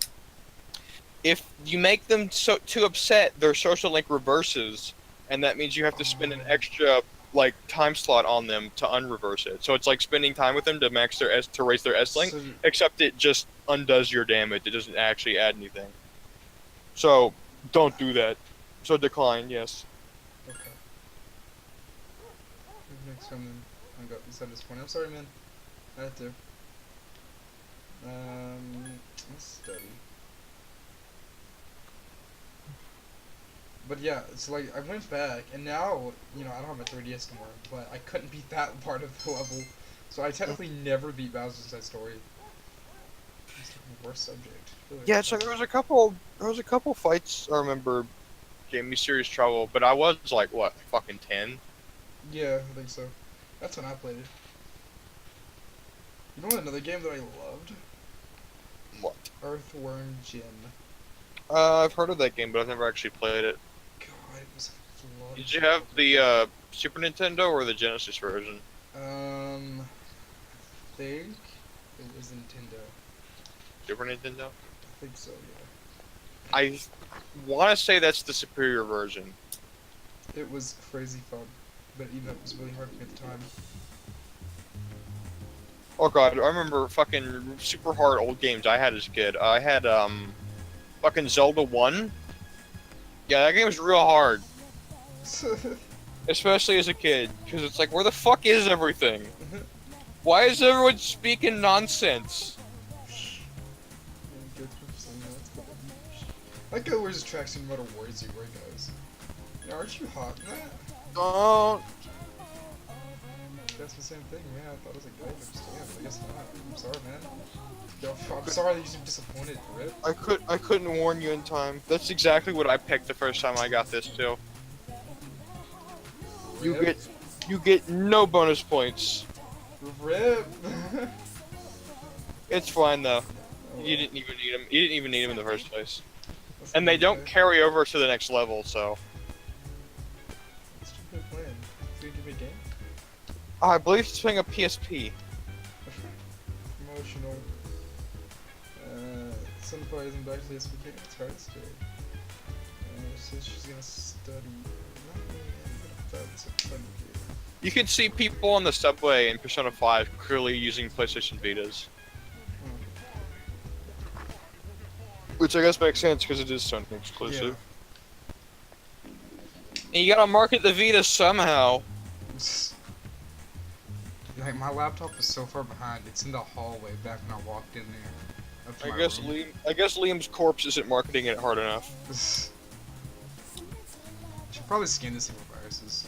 If you make them too upset, their social link reverses, and that means you have to spend an extra like time slot on them to unreverse it. So it's like spending time with them to max their to raise their S link, So, except it just undoes your damage. It doesn't actually add anything. So don't do that. So decline, yes. okay. Next time, then I got this at this point. I'm sorry, man. I had to. Let's study. But yeah, it's like I went back, and now I don't have my 3DS anymore. But I couldn't beat that part of the level, so I technically never beat Bowser's Inside Story. It's the worst subject. Yeah, so there was a couple fights I remember gave me serious trouble, but I was like what, fucking 10? Yeah, I think so. That's when I played it. You know another game that I loved? What? Earthworm Jim. I've heard of that game, but I've never actually played it. God, it was a flood. Did you have the Super Nintendo or the Genesis version? I think it was Nintendo. Super Nintendo? I think so, yeah. I want to say that's the superior version. It was crazy fun, but even though it was really hard for me at the time. Oh god, I remember fucking super hard old games I had as a kid. I had fucking Zelda 1. Yeah, that game was real hard. Especially as a kid, because it's like, where the fuck is everything? Why is everyone speaking nonsense? That guy wears a tracksuit no matter where he goes. Aren't you hot in that? Don't. That's the same thing, yeah. I thought it was a guy, but understand. I guess not. I'm sorry, man. Yo, I'm sorry that you seem disappointed, Rip. I couldn't warn you in time. That's exactly what I picked the first time I got this too. You get no bonus points. Rip. It's fine though. Oh, You didn't even need them. You didn't even need them in the first place. that's And they don't okay. carry over to the next level, so. What's your plan? Is it gonna give me a game? I believe it's playing a PSP. Emotional. Some parties and back to this weekend. It's hard to stay. Says she's gonna study. That's a fun game. You can see people on the subway in Persona 5 clearly using PlayStation Vitas. Which I guess makes sense because it is Sony exclusive. And you gotta market the Vita somehow. Like, my laptop is so far behind. It's in the hallway back when I walked in there. Up to my room. I guess Liam's corpse isn't marketing it hard enough. Should probably scan this thing for viruses.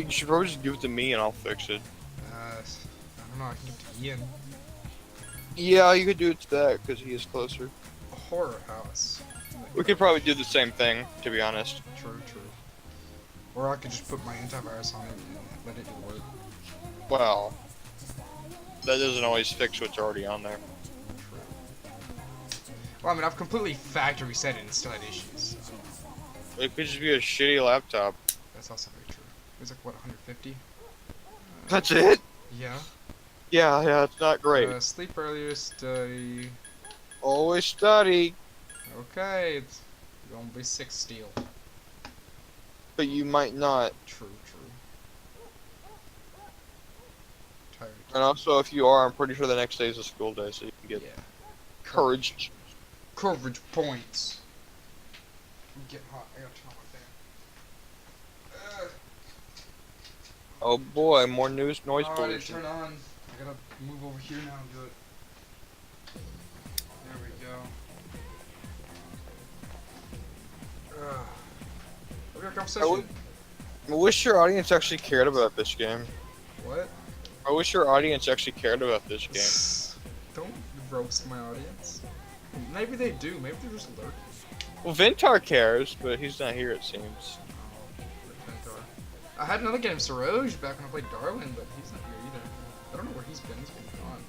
You should probably just give it to me and I'll fix it. I don't know. I can give it to Ian. Yeah, you could do it to that because he is closer. A horror house. We could probably do the same thing, to be honest. True. Or I could just put my antivirus on it and let it do work. Well, that doesn't always fix what's already on there. True. Well, I mean, I've completely factory reset it and still had issues. So. It could just be a shitty laptop. That's also very true. It was like, what, 150? That's it? Yeah. Yeah, it's not great. Sleep earlier, study. Always study, Okay, it's gonna be 6 steel. but you might not. True. Tired. And also, if you are, I'm pretty sure the next day is a school day, so you can get courage. Coverage points. I'm getting hot. I gotta turn on my fan. Oh boy, more noise Oh, I didn't pollution. turn on. I gotta move over here now and do it. There we go. We got a conversation. I wish your audience actually cared about this game. What? I wish your audience actually cared about this game. Don't roast my audience. Maybe they do. Maybe they're just lurking. Well, Vintar cares, but he's not here, it seems. Oh, Vintar. I had another game, Saroj, back when I played Darwin, but he's not here either. I don't know where he's been. He's been gone.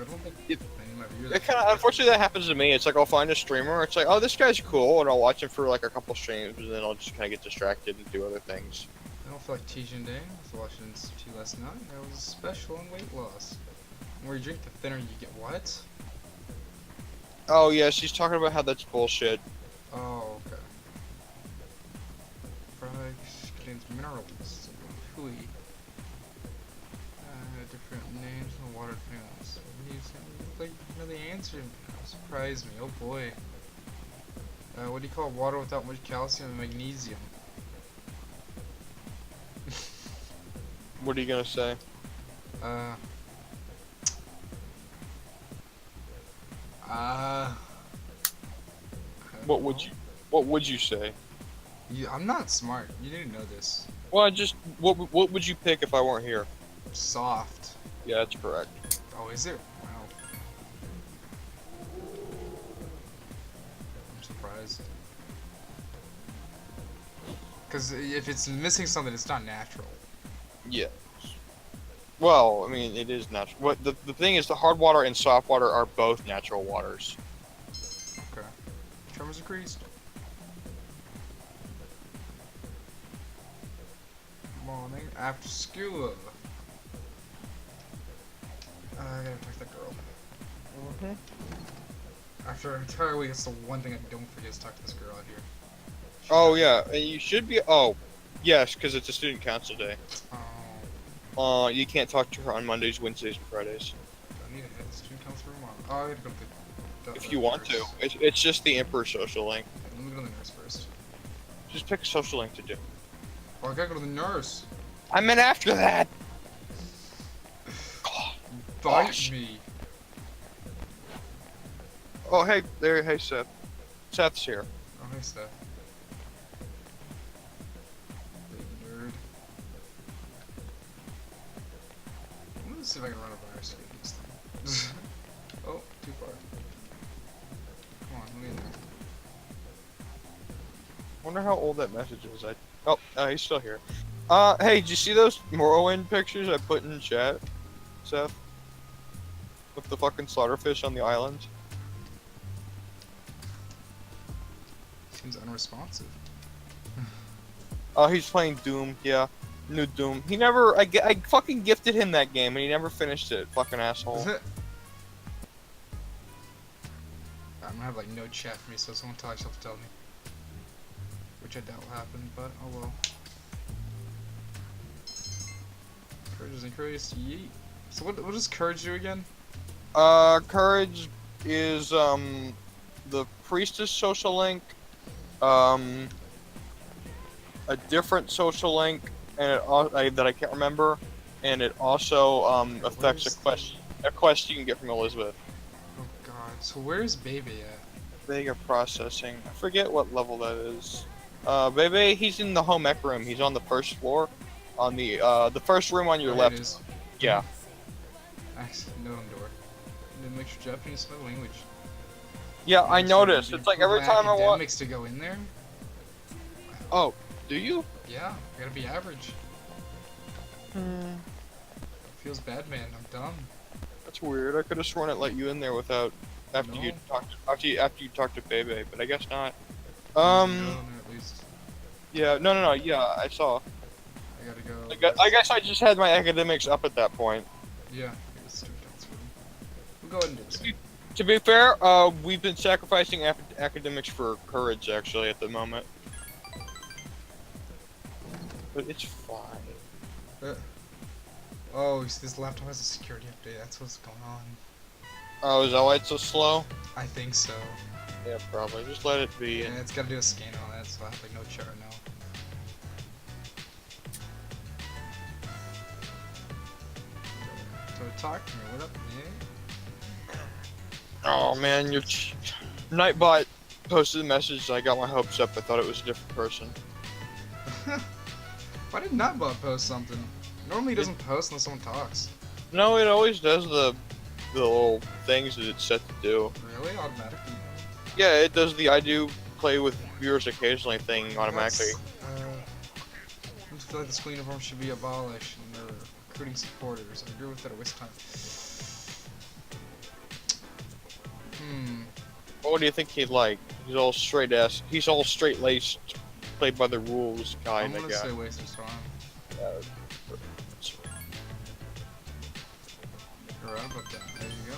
I don't think any of my viewers. Unfortunately, that happens to me. It's like I'll find a streamer. It's like, oh, this guy's cool, and I'll watch him for like a couple streams, and then I'll just kind of get distracted and do other things. I don't feel like teaching today. I was watching Institute last night. That was special on weight loss. The more you drink, the thinner you get. What? Oh yeah, she's talking about how that's bullshit. Oh, okay. Frogs contains minerals. Hui. Different names and water panels. Like, you know the answer. Surprised me. Oh boy. What do you call water without much calcium and magnesium? What are you gonna say? What would you say? I'm not smart. You didn't know this. Well, what would you pick if I weren't here? Soft. Yeah, that's correct. Oh, is it? Wow. I'm surprised. Because if it's missing something, it's not natural. Yeah. Well, I mean, it is natural. What the thing is, the hard water and soft water are both natural waters. Okay. Tremors increased. Morning after school. I gotta text that girl. After an entire week, that's the one thing I don't forget is talk to this girl out here. Oh yeah, and you should be. Oh, yes, because it's a student council day. Oh. You can't talk to her on Mondays, Wednesdays, and Fridays. I need to head to the student council room. Oh, I gotta go to the. If you want to, it's just the Emperor social link. Let me go to the nurse first. Just pick a social link to do. Oh, I gotta go to the nurse. I meant after that. Bite Gosh. me. Oh hey there, hey Seth. Seth's here. Oh, hey, Steph. Big nerd. I'm gonna see if I can run a virus against this thing. Oh, too far. Come on, let me in there. Wonder how old that message is. Oh, he's still here. Hey, did you see those Morrowind pictures I put in chat, Seth? With the fucking slaughterfish on the island? Seems unresponsive. Oh, he's playing Doom, yeah. New Doom. He never, I fucking gifted him that game and he never finished it, fucking asshole. I'm gonna have like no chat for me, so someone tell yourself to tell me. Which I doubt will happen, but oh well. Courage is increased, yeet. So what does courage do again? Courage is, the priestess social link, a different social link, and that I can't remember, and it also, affects a quest you can get from Elizabeth. Oh god, so where's Bebe at? Vega processing. I forget what level that is. Bebe, he's in the home ec room. He's on the first floor. On the first room on your Oh, left. it is. Yeah. Actually, no door. Then make sure Japanese my language. Yeah, I noticed. It's like every time I want. Academics to go in there. Oh, do you? Yeah, I gotta be average. Feels bad, man. I'm done. That's weird. I could have sworn it let you in there without after No. you talked to Bebe, but I guess not. No, at least. Yeah, no. Yeah, I saw. I gotta go. I guess I just had my academics up at that point. Yeah, let's do it. We'll go ahead and do this. To be fair, we've been sacrificing academics for courage actually at the moment. But it's fine. Oh, this laptop has a security update. That's what's going on. Oh, is that why it's so slow? I think so. Yeah, probably. Just let it be. Yeah, it's gotta do a scan on that, so I have like no chat right now. So talk to me. What up, man? Oh man, your Nightbot posted a message. I got my hopes up. I thought it was a different person. Why did Nightbot post something? Normally he doesn't post unless someone talks. No, it always does the little things that it's set to do. Really? Automatically? Yeah, it does the I do play with viewers occasionally thing automatically. I feel like the school uniform should be abolished and they're recruiting supporters. I agree with that a waste of time. What do you think he'd like? He's all straight ass. He's all straight laced, played by the rules I'm kind of gonna guy. say waste of time. You're right about that. There you go.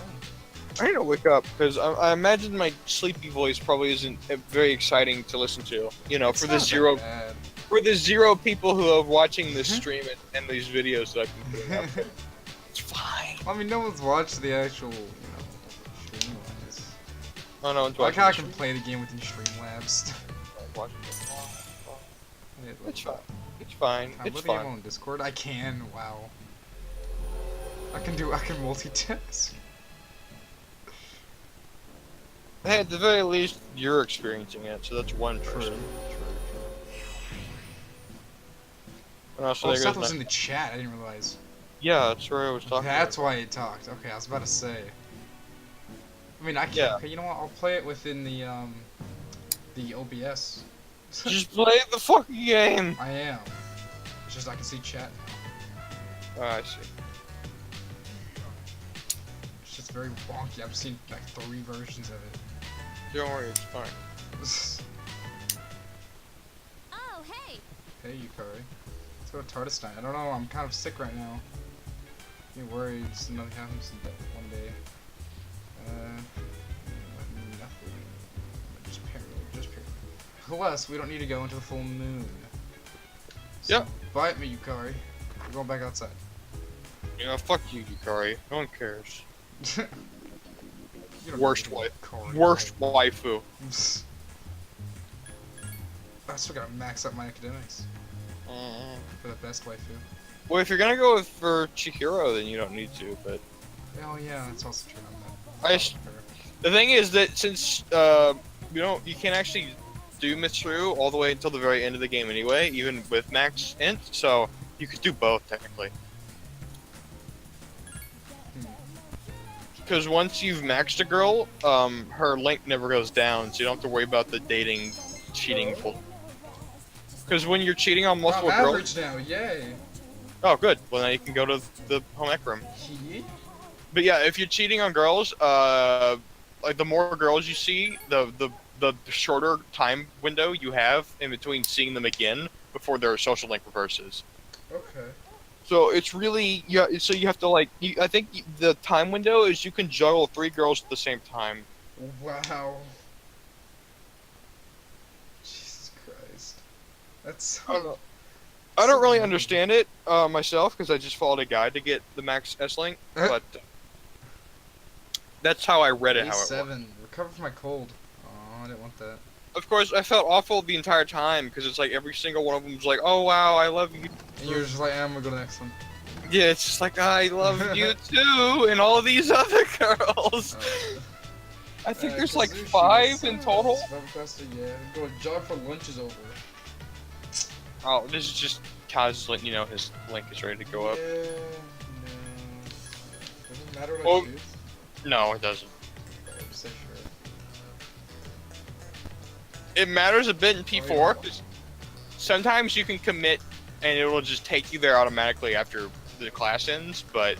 I need to wake up because I imagine my sleepy voice probably isn't very exciting to listen to. You know, It's for not the that bad. zero people who are watching this stream and these videos that I've been putting up. It's fine. I mean, no one's watched the actual, stream labs. Oh no, one's I like watching how I this can play the game within stream labs. watching this. It's Fine. fine. It's fine. I'm It's living fine. on Discord. I can. Wow. I can multitask. Hey, at the very least, you're experiencing it, so that's one person. And also, Oh, there Seth goes was my- in the chat. I didn't realize. Yeah, that's where I was talking That's about. why he talked. Okay, I was about to say. I mean, I can't. Yeah. Okay, you know what? I'll play it within the OBS. Just play the fucking game! I am. It's just I can see chat now. Oh, I see. It's just very wonky. I've seen like 3 versions of it. Don't worry, it's fine. Oh, hey! Hey, Yukari. Let's go to Tardestein. I don't know. I'm kind of sick right now. You're worried. Nothing happens one day. Nothing. Just paranoid. Plus, we don't need to go into the full moon. So, Yep. Bite me, Yukari. We're going back outside. Yeah, fuck you, Yukari. No one cares. You don't Worst know wife. Yukari. Worst waifu. I still gotta max up my academics for the best waifu. Well, if you're gonna go for Chihiro, then you don't need to, but... Oh yeah, that's also true on that. The thing is that since, you can't actually do Mitsuru all the way until the very end of the game anyway, even with max int, so you could do both, technically. Because once you've maxed a girl, her link never goes down, so you don't have to worry about the dating cheating. Because when you're cheating on I'm multiple girls... average now, yay. Oh, good. Well, then you can go to the home ec room. He? But yeah, if you're cheating on girls, like the more girls you see, the shorter time window you have in between seeing them again before their social link reverses. Okay. So it's really, yeah. So you have to like, I think the time window is you can juggle 3 girls at the same time. Wow. Jesus Christ. That's I don't so... know. I don't really understand it myself because I just followed a guide to get the max S link, but that's how I read it. How it worked. A7. Recover from my cold. Oh, I didn't want that. Of course, I felt awful the entire time because it's like every single one of them was like, "Oh wow, I love you." And you're just like, I'm gonna go to the next one. Yeah, it's just like I love you too, and all these other girls. I think there's like 5 in total. Yeah, go jog for lunch is over. Oh, this is just Kaz letting you know his link is ready to go up. Yeah, no. Doesn't matter what Oh. I choose. No, it doesn't. I'm so sure. It matters a bit in Oh, P4 yeah. 'cause sometimes you can commit and it will just take you there automatically after the class ends, but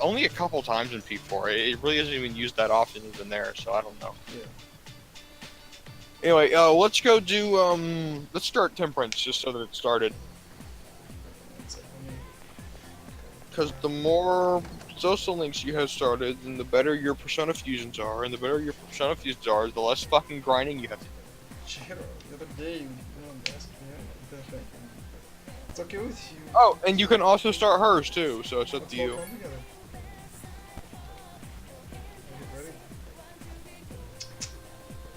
only a couple times in P4. It really isn't even used that often even there, so I don't know. Yeah. Anyway, let's go do, let's start Temperance just so that it started. It's like, let me... Because the more social links you have started, then the better your Persona fusions are, and the better your Persona fusions are, the less fucking grinding you have to do. Chihiro, the other day, asked me out. It's okay with you. Oh, and you can also start hers too, so it's up Let's to all you. come together. Get ready.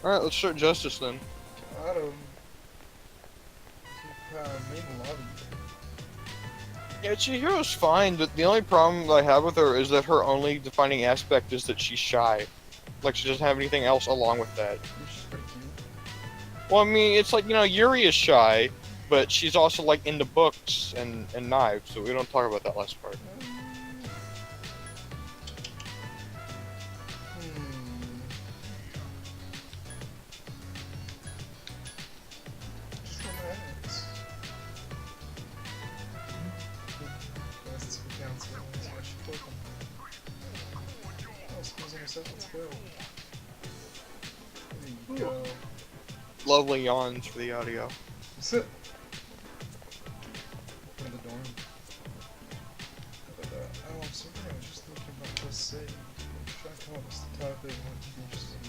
Alright, let's start Justice then. Got him. Main lobby. Yeah, Chihiro's fine, but the only problem that I have with her is that her only defining aspect is that she's shy. Like, she doesn't have anything else along with that. She's pretty cute. Well, I mean, it's like, you know, Yuri is shy, but she's also, like, into books and knives, so we don't talk about that last part. Just relax. That's what counts. That's what she told them. Oh, excuse yourself. Let's go. There you go. Lovely yawns for the audio. Sit. From the dorm. But, oh, I'm sorry. I was just thinking about what to say. I'm trying to come up with the topic I want to be interested in.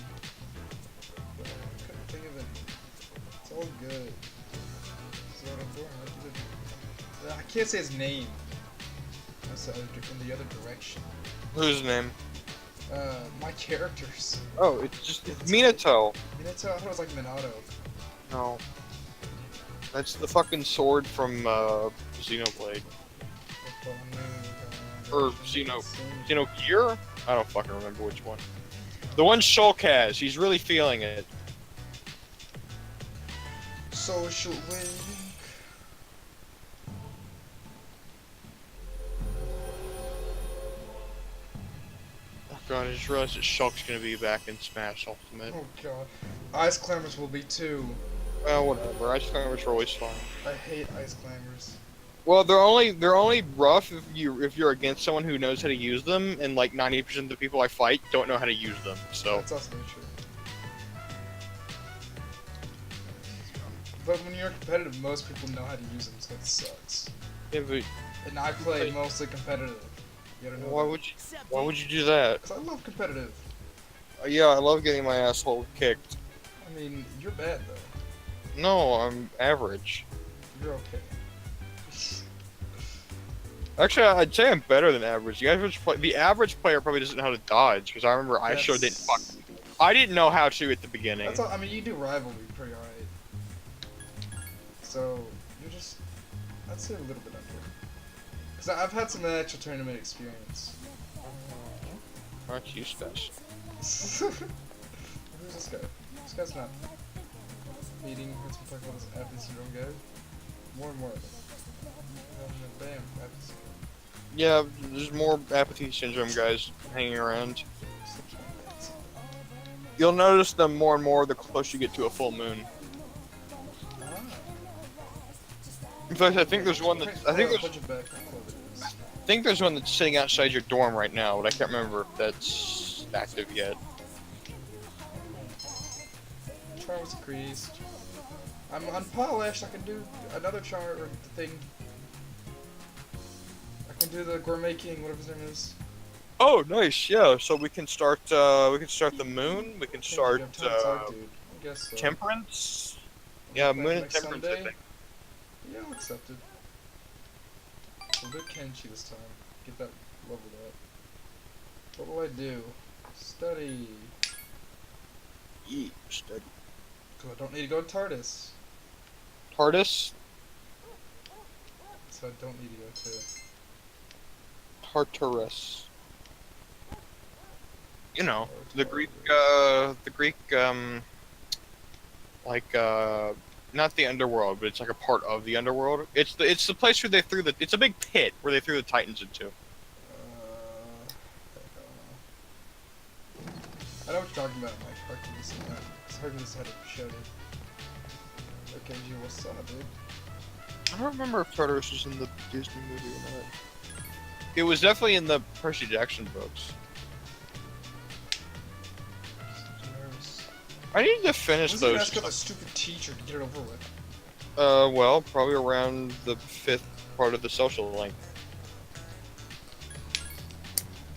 But I couldn't think of it. It's all good. So what I'm doing, I can't say his name. That's in the other direction. Whose name? My characters. Oh, it's Minato. Minato, I thought it was like Minato. No. That's the fucking sword from, Xenoblade. Or Xenogear? I don't fucking remember which one. The one Shulk has, he's really feeling it. Social link. Oh god, I just realized that Shulk's gonna be back in Smash Ultimate. Oh god. Ice Climbers will be too. Well, whatever. Ice Climbers are always fun. I hate Ice Climbers. Well, they're only rough if you're against someone who knows how to use them, and like 90% of the people I fight don't know how to use them. So That's also true. But when you're competitive, most people know how to use them, so it sucks. yeah, but And I play mostly competitive. You gotta know why would you do that? Because I love competitive. Yeah, I love getting my asshole kicked. I mean, you're bad though. No, I'm average. You're okay. Actually, I'd say I'm better than average. The average player probably doesn't know how to dodge, because I remember I sure didn't fuck. I didn't know how to at the beginning. That's all, I mean, you do rivalry pretty alright. So, you're just, I'd say a little bit under. Because I've had some actual tournament experience. Aren't you special? Who's this guy? This guy's not meeting. Let's talk about this apathy syndrome guy. More and more of it. Bam, apathy syndrome. Yeah, there's more apathy syndrome guys hanging around. You'll notice them more and more the closer you get to a full moon. Ah. In fact, I think there's one that Punch it back. I think there's one that's sitting outside your dorm right now, but I can't remember if that's active yet. Char was increased. I'm unpolished. I can do another char thing. I can do the Gourmet King, whatever his name is. Oh, nice. Yeah. So we can start. We can start the moon. We can start I guess so. temperance. Yeah, moon and Next temperance. I Sunday? think. Yeah, I'll accept it. We'll do Kenshi this time. Get that leveled up. What will I do? Study. Eat. Study. Cause I don't need to go to TARDIS. TARDIS. So I don't need to go to. Tartarus. You know, the Greek, not the underworld, but it's like a part of the underworld. It's the place where they threw it's a big pit where they threw the Titans into. I know what you're talking about, Mike. Hercules and that. Cause Hercules had showed it. Okay, G, what's up, dude? I don't remember if Tartarus was in the Disney movie or not. It was definitely in the Percy Jackson books. I need to finish When's those. ask about the stupid teacher to get it over with? Well, probably around the 5th part of the social link.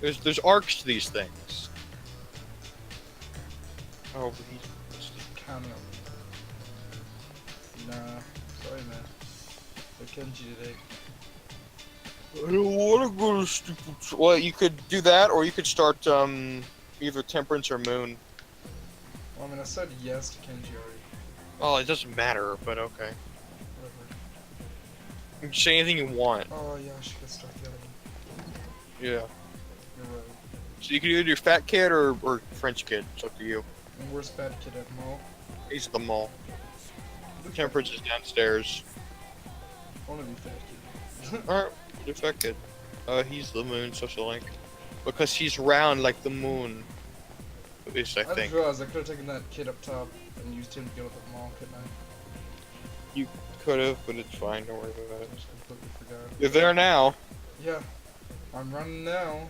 There's arcs to these things. Oh, but he's Counting on. Nah, sorry, man. I Kenji today. I don't want to go to stupid. Well, you could do that, or you could start either temperance or moon. Well, I mean, I said yes to Kenji already. Oh, it doesn't matter, but okay. Whatever. You can say anything you want. Oh yeah, I should get start the other one. Yeah. You're right. So you can either do fat kid or French kid. It's up to you. And where's Bad Kid at Mall? He's at the mall. Temperance is downstairs. I wanna be Fat Kid. Alright, do fat kid. He's the moon social link. Because he's round like the moon. At least I I just think. realized I could have taken that kid up top and used him to go to the mall, couldn't I? You could have, but it's fine. Don't worry about I it. just completely forgot. You're there now. Yeah. I'm running now.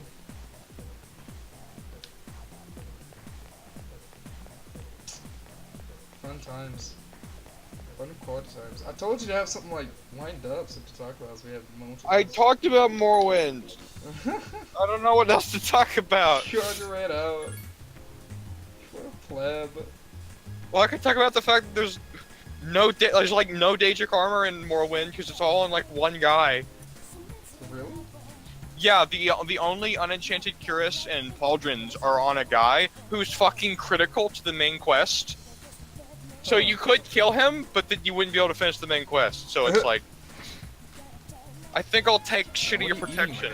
Fun times. Fun quality times. I told you to have something like lined up so to talk about as we have moments. I talked about Morrowind. I don't know what else to talk about. Charger ran out. What a pleb. Well, I could talk about the fact that there's like no Daedric armor in Morrowind because it's all on like one guy. Really? Yeah, the only unenchanted Cuirass and Pauldrons are on a guy who's fucking critical to the main quest. So you could kill him, but then you wouldn't be able to finish the main quest. So it's like, I think I'll take shittier protection.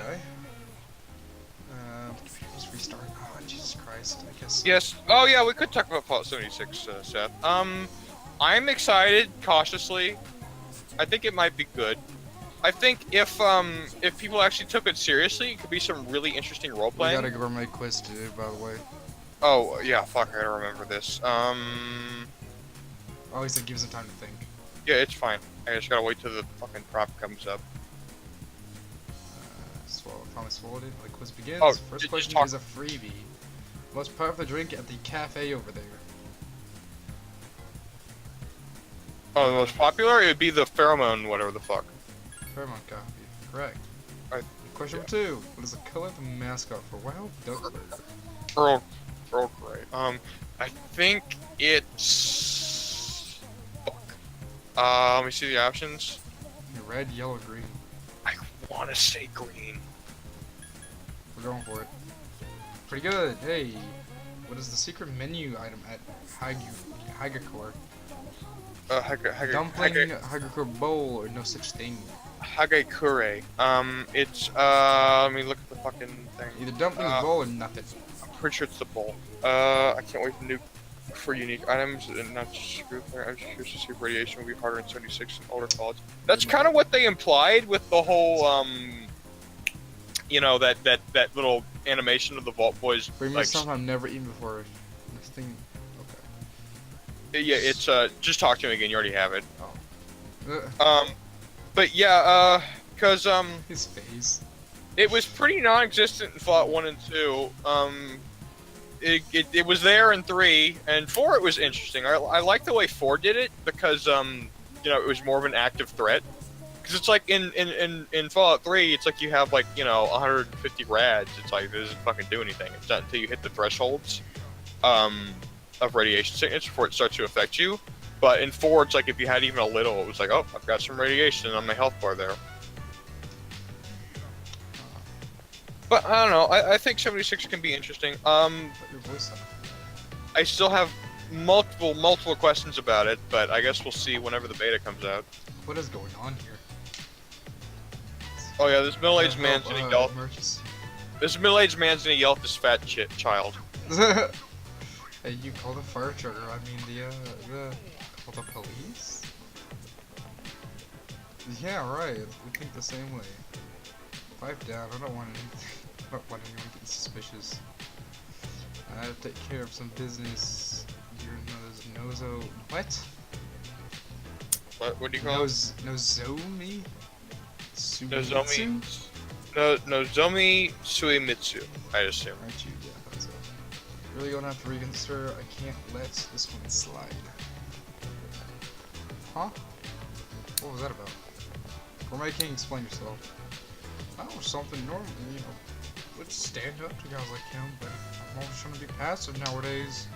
Just restart. Oh, Jesus Christ! I guess. Yes. Oh yeah, we could talk about Fallout 76, Seth. I'm excited, cautiously. I think it might be good. I think if people actually took it seriously, it could be some really interesting role We playing. got a gourmet quiz to do, by the way. Oh yeah, fuck, I don't remember this. Oh, he said gives him time to think. Yeah, it's fine. I just gotta wait till the fucking prop comes up. Promise forwarded. The quiz begins. Oh, First just question talk. is a freebie. Most popular drink at the cafe over there. Oh, the most popular? It would be the pheromone, whatever the fuck. Fairmont coffee. Correct. Right. Question number 2. What is the color of the mascot for Wild Duck? Earl Grey. I think it's... Fuck. Let me see the options. Red, yellow, green. I wanna say green. We're going for it. Pretty good. Hey. What is the secret menu item at Hagakor? Dumpling, Hagakor bowl, or no such thing? Hagakure. It's, let me look at the fucking thing. Either dumpling, bowl, or nothing. I'm pretty sure it's the bowl. I can't wait for unique items and not just screw there. I'm just curious to see if radiation will be harder in 76 and older college. That's kind of what they implied with the whole, you know, that little animation of the Vault Boys. Bring me Like, something I've never eaten before. This thing. Okay. yeah, it's, just talk to me again, you already have it. Oh. But yeah, cause His face. it was pretty non-existent in Fallout 1 and 2. It was there in 3, and 4 it was interesting. I like the way 4 did it, because, you know, it was more of an active threat. Because it's like, in Fallout 3, it's like you have, like, you know, 150 rads. It's like, it doesn't fucking do anything. It's not until you hit the thresholds, of radiation sickness before it starts to affect you. But in 4, it's like, if you had even a little, it was like, oh, I've got some radiation on my health bar there. But I don't know. I think 76 can be interesting. Put your voice up. I still have multiple questions about it, but I guess we'll see whenever the beta comes out. What is going on here? Oh yeah, this middle-aged man's gonna yell. Emergency. This middle-aged man's gonna yell at this fat child. Hey, you call the fire truck, or I mean call the police? Yeah, right. We think the same way. Pipe down. I don't want anything. I don't want anyone getting suspicious. I have to take care of some business. Your nozo. What? What do you call it? Nozomi? Nozomi. Nozomi Suimitsu, I assume. Aren't you? Yeah, that's it. Really gonna have to reconsider. I can't let this one slide. Huh? What was that about? Gourmet King, explain yourself. Oh, something normal, you know. Let's stand up to guys like him, but I'm always trying to be passive nowadays.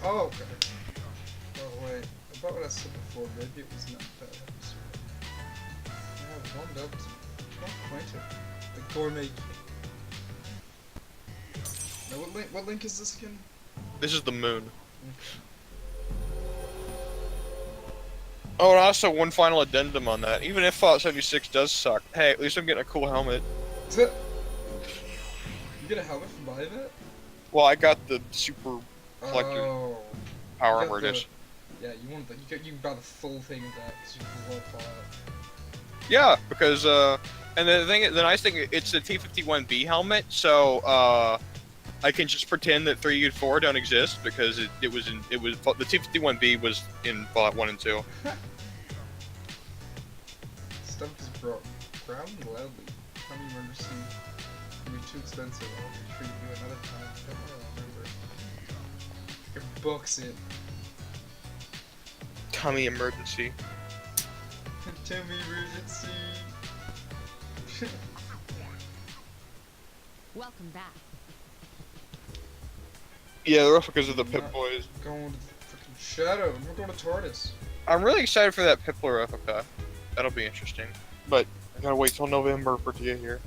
Oh, okay. Oh, wait. About what I said before, maybe it was not that episode. I have warmed up to not acquainted. The Gourmet King. Now, what link is this again? This is the moon. Oh, and also one final addendum on that. Even if Fallout 76 does suck, hey, at least I'm getting a cool helmet. You get a helmet from buying it? Well, I got the super collector Oh. power You got armor the- edition. Yeah, you want the you buy the full thing of that because you love Fallout. Yeah, because and the nice thing, it's the T-51B helmet, so I can just pretend that 3 and 4 don't exist because it was the T-51B was in Fallout 1 and 2. Stuff is growling loudly. How many emergency? It'll be too expensive. I'll be sure you do another time. Don't worry, I'll remember. Your books it. Tummy emergency. Tell me emergency. Welcome back. Yeah, the replicas of the Pip Boys. Going to freaking Shadow. We're going to TARDIS. I'm really excited for that Pipler replica. That'll be interesting. But I gotta wait till November for it to get here.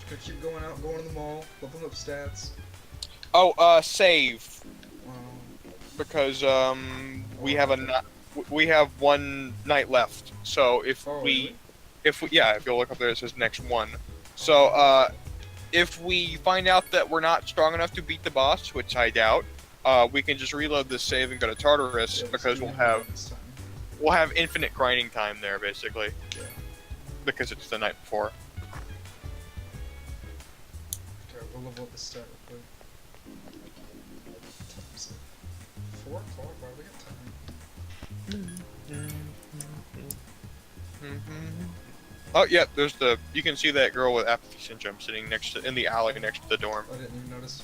Gonna keep going out, going to the mall, leveling up stats. Oh, save. Wow. Because we have we have one night left. So if Really? if you'll look up there, it says next one. So if we find out that we're not strong enough to beat the boss, which I doubt, we can just reload this save and go to Tartarus, Yeah, because so we'll we have this time. infinite grinding time there, basically. Yeah. Because it's the night before. Okay, we'll level up the stat real quick. What time is it? 4 o'clock? Wow, we got time. Oh yeah, there's you can see that girl with apathy syndrome sitting in the alley next to the dorm. I didn't even notice.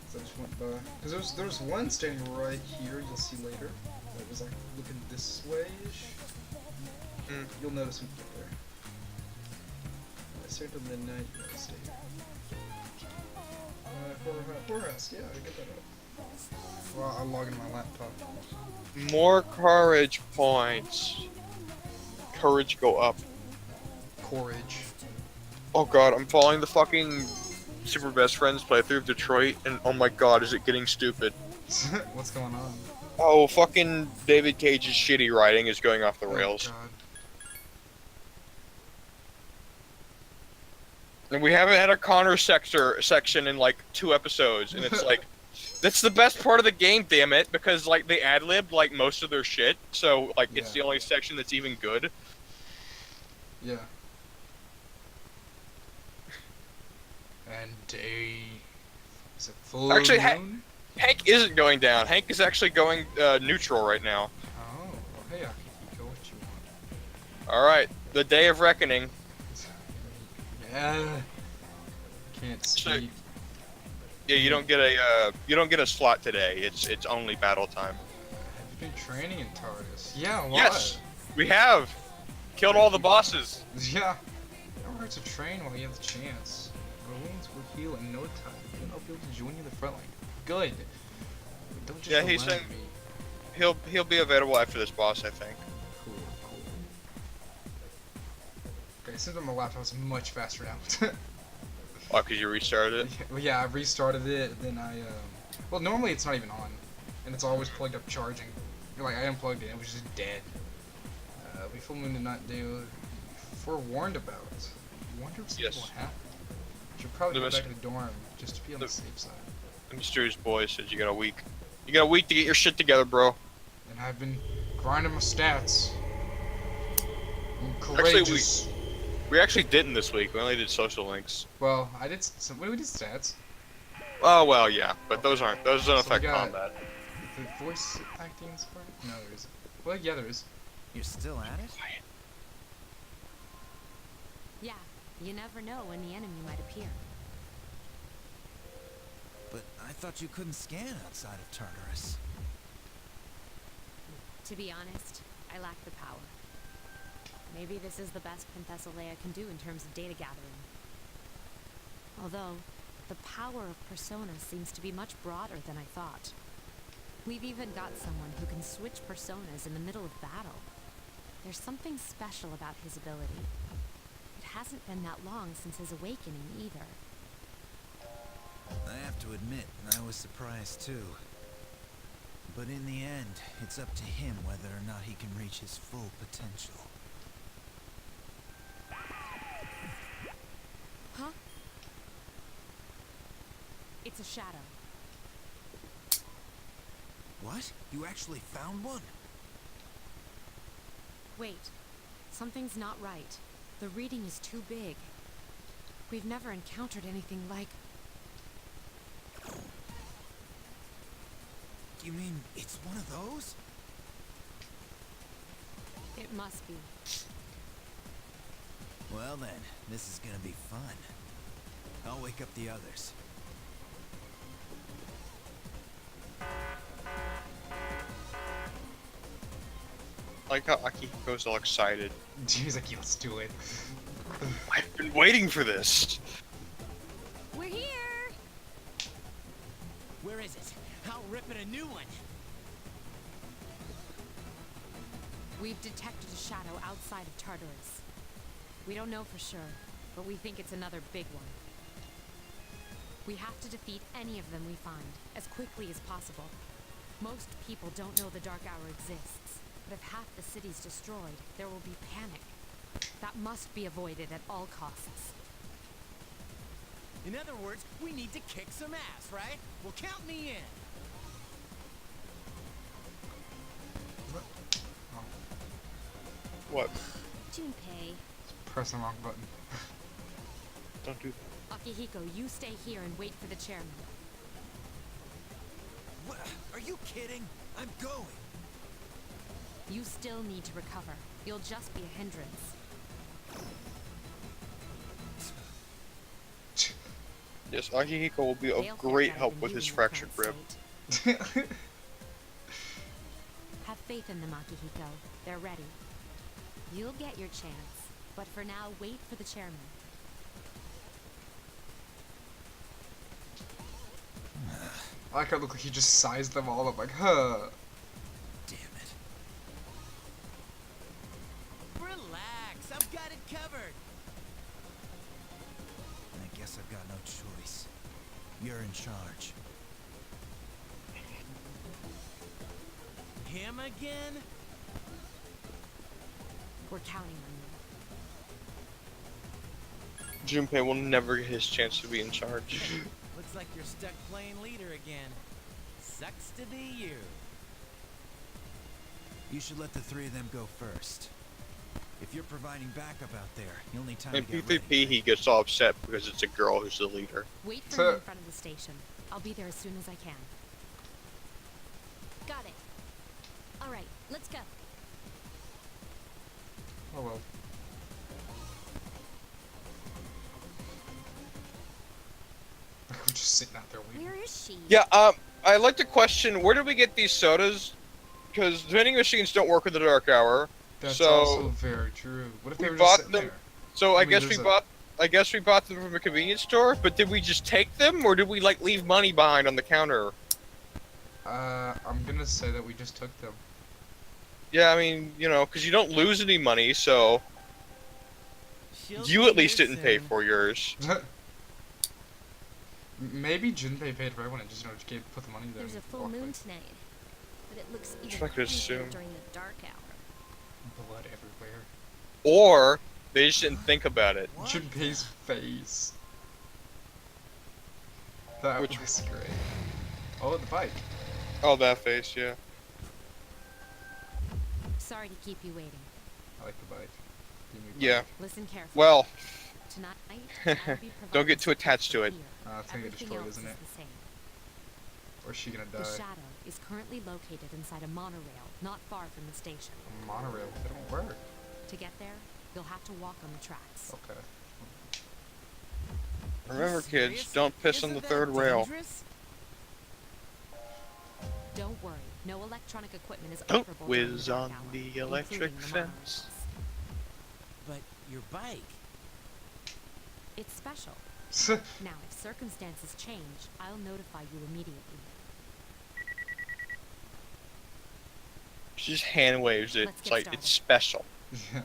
So I just went by. Because there's one standing right here, you'll see later. That was like looking this way-ish. Mm. You'll notice when you get there. I stay till midnight, you gotta stay here. Whorehouse, yeah, I get that up. Well, I'll log in my laptop. More courage points. Courage go up. Courage. Oh god, I'm following the fucking Super Best Friends playthrough of Detroit, and oh my god, is it getting stupid. What's going on? Oh, fucking David Cage's shitty writing is going off the rails. Oh, God. And we haven't had a Connor section in like 2 episodes, and it's like, that's the best part of the game, damn it, because like they ad-libbed like most of their shit, so like it's the Yeah. only section that's even good. Yeah. And is it full Actually, moon? Hank isn't going down. Hank is actually going neutral right now. Oh. Hey, Akihiko, what you want? All right, the day of reckoning. Yeah. Can't So- speak. Yeah, you don't get a slot today. It's only battle time. Have you been training in TARDIS? Yeah, a lot. Yes, we have killed all the bosses. Yeah. Never hurts to train while you have the chance. Our wounds will heal in no time. Then I'll be able to join you in the front line. Good. But don't just Yeah, rely he's on saying- me. He'll be available after this boss, I think. Cool, cool. Okay, since I'm on my laptop, it's much faster now. Oh, cause you restarted it. Well, yeah, I restarted it, then well, normally it's not even on, and it's always plugged up charging. Like, I unplugged it, and it was just dead. We full moon did not do, forewarned about. You wonder if something Yes. will happen. Should probably The go back mis- to the dorm, just to be on the the- safe side. The mysterious boy says you got a week. You got a week to get your shit together, bro. And I've been grinding my stats. I'm Actually, courageous. We actually didn't this week. We only did social links. Well, I did some, we did stats. Oh well, yeah, but those don't So we affect got- combat. The voice acting part? No, there isn't. Well, yeah, there is. You're still at it? Yeah, you never know when the enemy might appear. But I thought you couldn't scan outside of Tartarus. To be honest, I lack the power. Maybe this is the best Princess Leia can do in terms of data gathering. Although, the power of Persona seems to be much broader than I thought. We've even got someone who can switch personas in the middle of battle. There's something special about his ability. It hasn't been that long since his awakening either. I have to admit, I was surprised too. But in the end, it's up to him whether or not he can reach his full potential. Huh? It's a shadow. What? You actually found one? Wait. Something's not right. The reading is too big. We've never encountered anything like... You mean it's one of those? It must be. Well then, this is gonna be fun. I'll wake up the others. I like how Akihiko's all excited. He's like, yeah, let's do it. I've been waiting for this. We're here! Where is it? I'll rip it a new one. We've detected a shadow outside of Tartarus. We don't know for sure, but we think it's another big one. We have to defeat any of them we find, as quickly as possible. Most people don't know the Dark Hour exists, but if half the city's destroyed, there will be panic. That must be avoided at all costs. In other words, we need to kick some ass, right? Well, count me in. What? Junpei. Press the wrong button. Don't do that. Akihiko, you stay here and wait for the chairman. What? Are you kidding? I'm going. You still need to recover. You'll just be a hindrance. Yes, Akihiko will be They'll of fare great better help than with you his in your fractured current rib. state. Have faith in them, Akihiko. They're ready. You'll get your chance, but for now, wait for the chairman. I like how it looked like he just sized them all up, like, huh. Damn it. Relax, I've got it covered. I guess I've got no choice. You're in charge. Him again? We're counting on you. Junpei will never get his chance to be in charge. Looks like you're stuck playing leader again. Sucks to be you. You should let the three of them go first. If you're providing backup out there, you'll need time In to get PvP, ready. he gets all upset because it's a girl who's the leader. Wait for me in front of the station. I'll be there as soon as I can. Got it. All right, let's go. Oh well. We're just sitting out there waiting. Where is she? Yeah, I'd like to question, where did we get these sodas? Because vending machines don't work in the dark hour. That's So, also very true. What if they we were just bought sitting them- there? So I mean, guess there's we a- bought. I guess we bought them from a convenience store, but did we just take them, or did we like leave money behind on the counter? I'm gonna say that we just took them. Yeah, I mean, you know, because you don't lose any money, so She'll you be at least here didn't pay soon. for yours. Maybe Junpei paid for everyone and just, put the money there. There's a and full walked away. moon tonight, but it looks even I could creepier assume. during the dark hour. Blood everywhere. Or they just didn't think about it. What? Junpei's face. That Which- was great. Oh, the bike. Oh, that face, yeah. Sorry to keep you waiting. I like the bike. Give me a Yeah. bike. Listen carefully. Well, Tonight, I'll be Don't get providing too attached to it. here. It's gonna get Everything destroyed, else isn't is it? the same. Or is she gonna The die? shadow is currently located inside a monorail not far from the station. A monorail. They don't work. To get there, you'll have to walk on the tracks. Okay. remember, kids, Serious? don't piss on Isn't the that third rail. dangerous? Don't worry, no electronic equipment is Don't operable during whiz dark on hour, the electric including the fence. monorails. But your bike. It's special. Now, if circumstances change, I'll notify you immediately. She just hand waves it. Let's It's get like started. it's special. Yeah.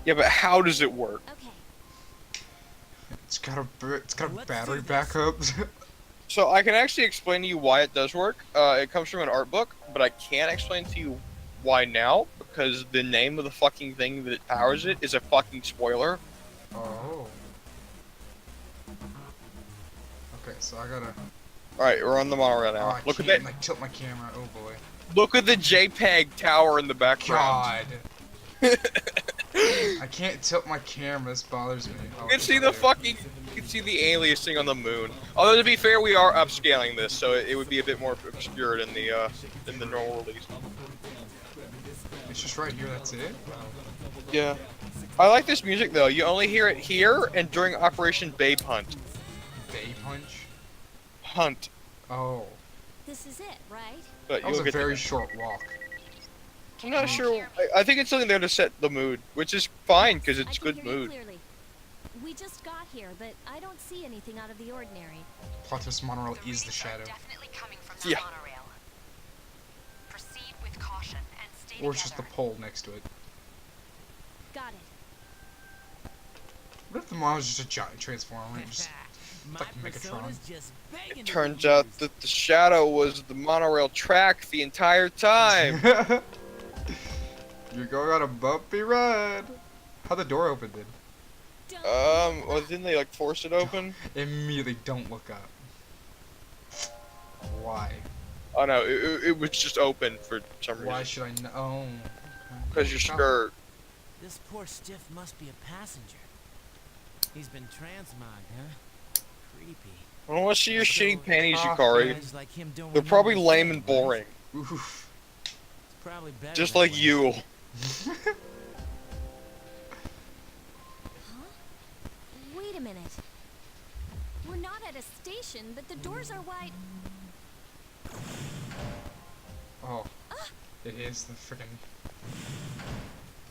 Yeah, but how does it work? Okay. It's got a Let's battery do this. backup. So I can actually explain to you why it does work. It comes from an art book, but I can't explain to you why now because the name of the fucking thing that powers it is a fucking spoiler. Oh. Okay, so I gotta. All right, we're on the monorail Oh, now. I Look at can't, that! like tilt my camera. Oh boy. Look at the JPEG tower in the background. God. I can't tilt my camera. This bothers me. Oh, You can see the there. fucking. You can see the aliasing on the moon. Although to be fair, we are upscaling this, so it would be a bit more obscured in the normal release. It's just right here. That's it. Yeah. I like this music though. You only hear it here and during Operation Babe Hunt. Bay punch. Hunt. Oh. This is it, right? But That was you'll a get. very short walk. I'm not sure. I think it's something there to set the mood, which is fine because I it's can good hear you mood. clearly. We just got here, but I don't see anything out of the ordinary. Plot twist monorail is the readings shadow. are definitely coming from the Yeah. monorail. Proceed with caution and stay Or it's just the together. pole next to it. Got it. What if the monorail is just a giant transformer? And just My like Megatron. persona's just begging to be Turns out used. that the shadow was the monorail track the entire time. You're going on a bumpy ride. How the door opened then? Well, didn't they like force it open? Immediately don't look up. Why? Oh no, it was just open for some Why reason. should I know? Oh. Okay. Because you're skirt. This poor stiff must be a passenger. He's been transmogged, huh? Creepy. I don't want to see your So, shitty panties, Ah, Yukari. guys like him don't They're remember probably a lame thing, and right? boring. Oof. It's probably better Just that like way. you. Huh? Wait a minute. We're not at a station, but the doors are wide. Oh. It is the freaking.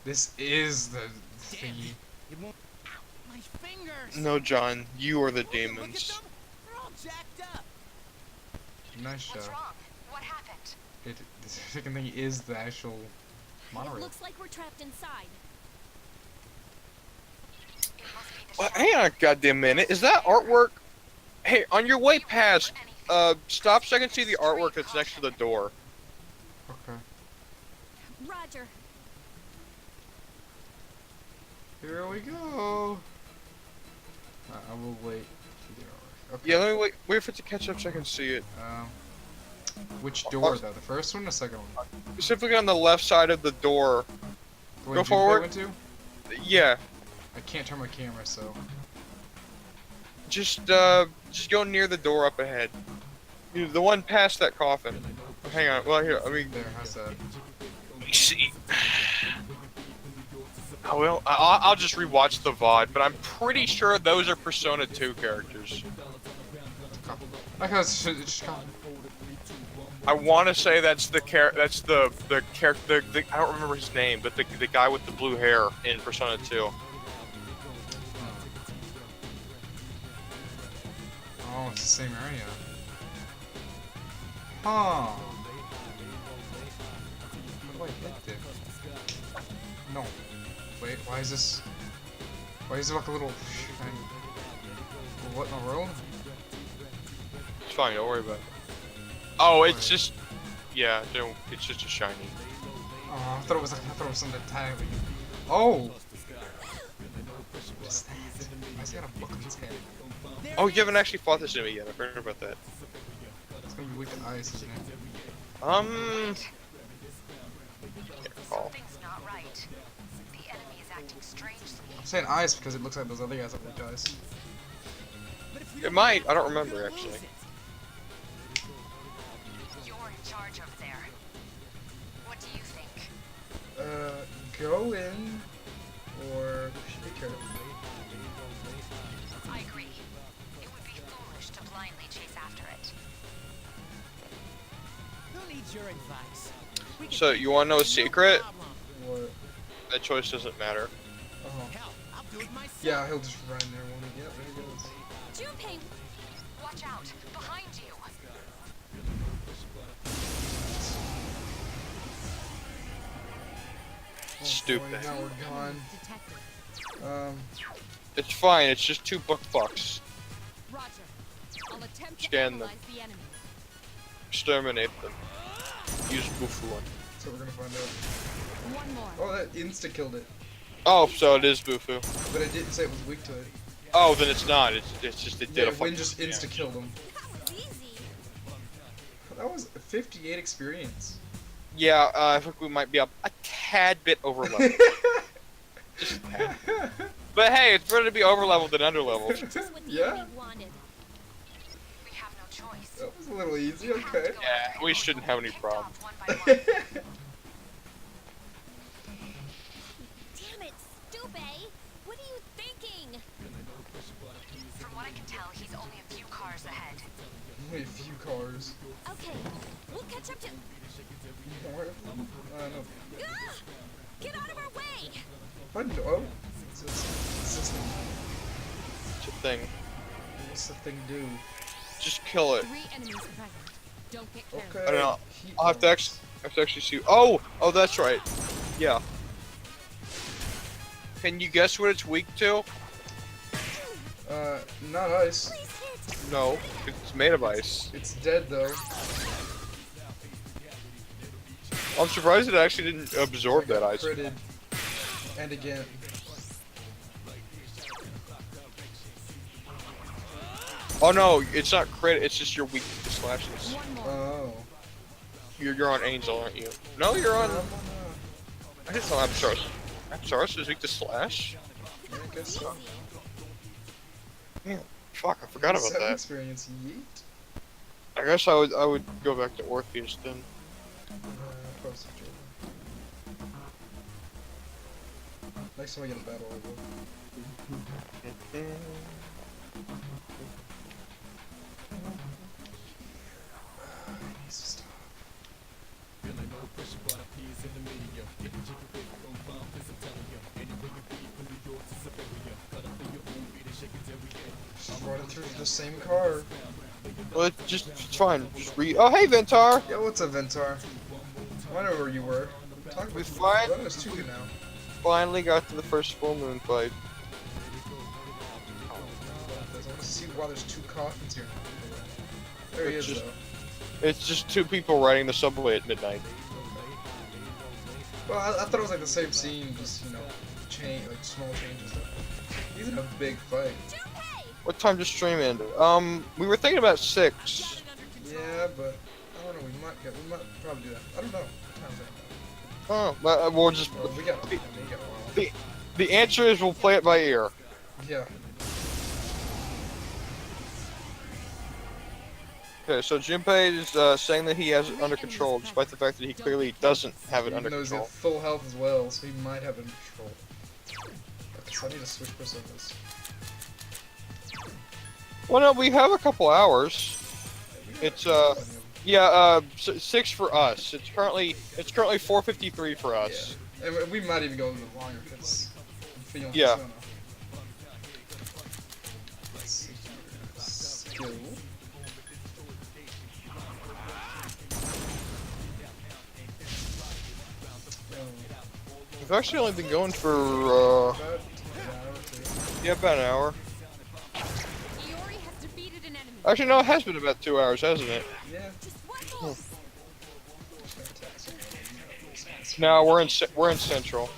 This is the Damn thingy. it. It won't. Ow, my fingers. No, John, you are the Look at demons. them. They're all jacked up. Nice What's shot. wrong? What happened? This freaking thing is the actual It monorail. looks like we're trapped inside. It must be the Well, shadow. hang on a goddamn minute. Is that artwork? Hey, on your way past, stop so I can see the artwork that's next to the door. Okay. Roger. Here we go. I will wait for the artwork. Okay. Yeah, let me wait for it to catch up so I can see it. Which door though? The first one or the second one? Specifically on the left side of the door. The one Go Junpei forward. went to? Yeah, I can't turn my camera, so. just go near the door up ahead. The one past that coffin. Hang on. Well, here, let me There, how's that? see. Oh, well, I'll just rewatch the VOD, but I'm pretty sure those are Persona 2 characters. I guess it's just gone. I want to say that's the character. I don't remember his name, but the guy with the blue hair in Persona 2. Oh, it's the same area. Huh. How do I hit it? No. Wait, why is this? Why is it like a little shiny? What in the world? It's fine, don't worry about it. Oh, it's just, yeah, it's just a shiny. Oh, I thought it was something tiny. Oh. What's that? Why's he got a book on his head? Oh, you haven't actually fought this enemy yet. I've heard about that. It's gonna be weak to ice, isn't it? Can't recall. Something's not right. The enemy is acting strangely. I'm saying ice because it looks like those other guys have weak to ice. It might. I don't remember actually. You're in charge over there. What do you think? Go in, or we should be careful. I agree. It would be foolish to blindly chase after it. Who needs your advice? We can So you want to know a secret? problem. What? That choice doesn't matter. Oh. Hell, I'll do it myself. Yeah, he'll just run there, won't he? Yep, there he goes. Junpei! Watch out! Behind you! Oh, Stupid. boy, now we're gone. Detected. It's fine. It's just 2 bucks. Roger. I'll attempt to Scan them. analyze the enemy. Exterminate them. Use Bufu one. That's what we're gonna find out. One more. Oh, that insta killed it, Oh, so it is Bufu. but it didn't say it was weak to it. Oh, then it's not. It's just it did Yeah, a fucking Win just insta killed him. That was easy. That was 58 experience. Yeah, I think we might be up a tad bit over level. Just a tad. But hey, it's better to be over leveled than under leveled. Just what the Yeah, enemy wanted. We have no choice. that was a little easy. We have to Okay. go Yeah, after we them. shouldn't have any Picked problem. off one by one. Damn it, Stupid! What are you thinking? From what I can tell, he's only a few cars ahead. Only a few cars. Okay, we'll catch up to. More? No. Ah! Get out of our way! What? Oh, what's this thing? It's a thing. What's the thing do? Just kill it. 3 enemies present. Don't get careless. Okay. I don't know. Heat I'll have to bombs. actually see. Oh, that's right. Yeah. Can you guess what it's weak to? Not ice. Please hit! No, it's made of ice. It's dead though. I'm surprised it actually didn't absorb that ice. Critted. And again. Oh no, it's not crit. It's just you're weak to slashes. One more. Oh. You're on Angel, aren't you? No, you're on. I didn't know Absaros. Absaros is weak to slash. Yeah, I guess so. Yeah. Fuck, I forgot about 7 that. experience. Yeet. I guess I would go back to Orpheus then. Post it, Jordan. Next time I get a battle, I will. He needs to stop. Just running through the same car. Well, it's fine. Just Oh, hey, Ventar. Yeah, what's up, Ventar? I know where you were. Talk We about fine. There's 2 now. Finally got to the first full moon fight. I want to see why there's 2 coffins here. There he is, Just- though. It's just 2 people riding the subway at midnight. Well, I thought it was like the same scene, just, you know, like small changes. He's in a big fight. Junpei! What time does stream end? We were thinking about 6. Yeah, but I don't know. We might probably do that. I don't know. What time's it? Oh, but we'll just. Well, we got a while. The answer is we'll play it by ear. Yeah. Okay, so Junpei is saying that he has it under control, despite the fact that he clearly doesn't have it Even under though he's control. at full health as well, so he might have it under control. Okay, so I need to switch personas. Well, no, we have a couple hours. It's yeah, 6 for us. It's currently 4:53 for us. Yeah. And we might even go a little longer because I'm feeling Yeah. persona. Let's see here. Skill. We've actually only been going for About an hour or two. yeah, about an hour. Iori has defeated an enemy. Actually, no, it has been about 2 hours, hasn't it? Yeah. Just one more. No, we're in Central.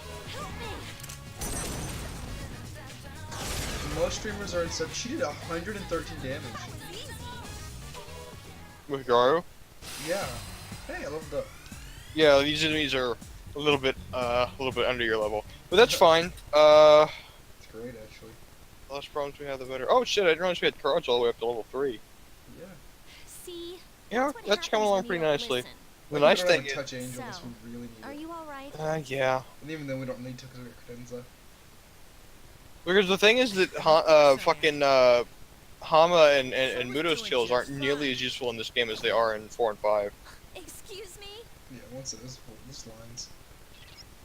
Most streamers are in sub. She did 113 damage. With Garu. Yeah. Hey, I leveled up. Yeah, these enemies are a little bit under your level, but that's fine. It's great, actually. The less problems we have, the better. Oh shit! I didn't realize we had cards all the way up to level 3. Yeah. See? Yeah, what that's coming happens along when pretty you don't nicely. listen. The Like, nice we don't thing have a touch is, angel unless So, we really need Are it. you alright? yeah. And even then, we don't need to because we got credenza. Because the thing is that fucking Hama and Muto's kills aren't nearly as useful in this game as they are in 4 and 5. Excuse me? Yeah, once it is full, these lines.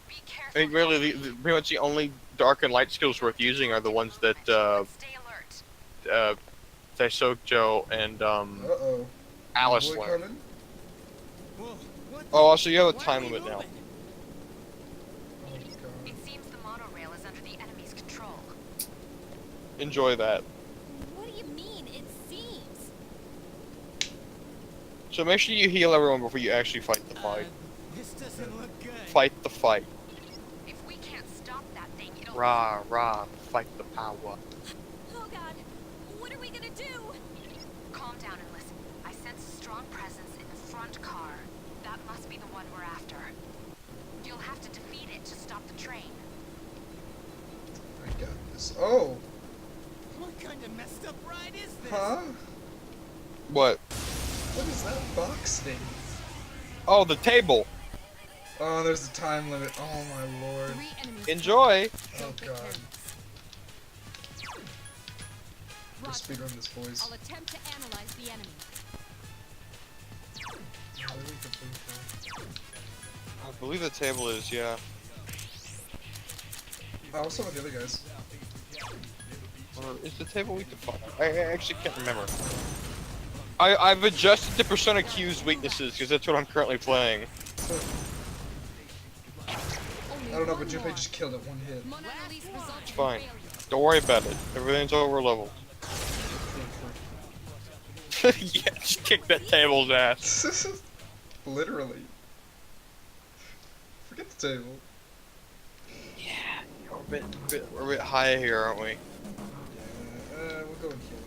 Be I careful. think really, pretty much the only dark and light skills worth using are the ones that Stay alert. Taisokjo and Uh-oh. Alice Boy learn. coming? Whoa, what Oh, also you have a Why are time we limit now. moving? Oh, God. It seems the monorail is under the enemy's control. Enjoy that. What do you mean, it seems? So make sure you heal everyone before you actually fight the fight. This doesn't look good. Fight the fight. If we can't stop that thing, it'll. Rah, rah, fight the power. Oh god, what are we gonna do? Calm down and listen. I sense a strong presence in the front car. That must be the one we're after. You'll have to defeat it to stop the train. I got this. Oh! What kind of messed up ride is this? Huh? What? What is that box thing? Oh, the table. Oh, there's the time limit. Oh, my lord. 3 enemies. Enjoy. Oh, Take God. turns. Let's Roger. speedrun this, boys. I'll attempt to analyze the enemy. How do we complete that? I believe the table is, yeah. Oh, what's up with the other guys? Or is the table weak to fire? I actually can't remember. I've adjusted the Persona Q's weaknesses because that's what I'm currently playing. I don't know, but Junpei just killed it one hit. It's fine. Don't worry about it. Everything's over leveled. Yeah, just kick that table's ass. Literally. Forget the table. Yeah, we're a bit high here, aren't we? Yeah, we'll go and kill it.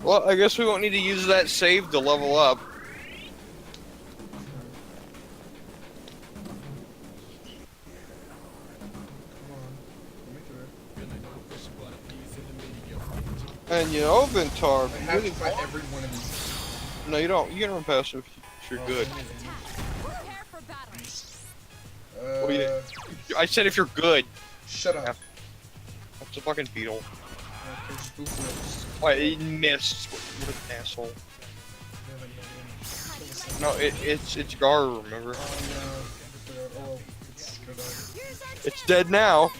Well, I guess we won't need to use that save to level up. Come on. Let me through. And you know, Ventar, I if you have really to fight want- every one of these. No, you don't. You can run past them if you're Oh, good. Prepare for battle. What do you- I said if you're good. Shut up. That's a fucking beetle. Okay, just boot flips. Why, he missed. What an asshole. No, it's Garu, remember? Oh no. Oh, it's good. It's dead now.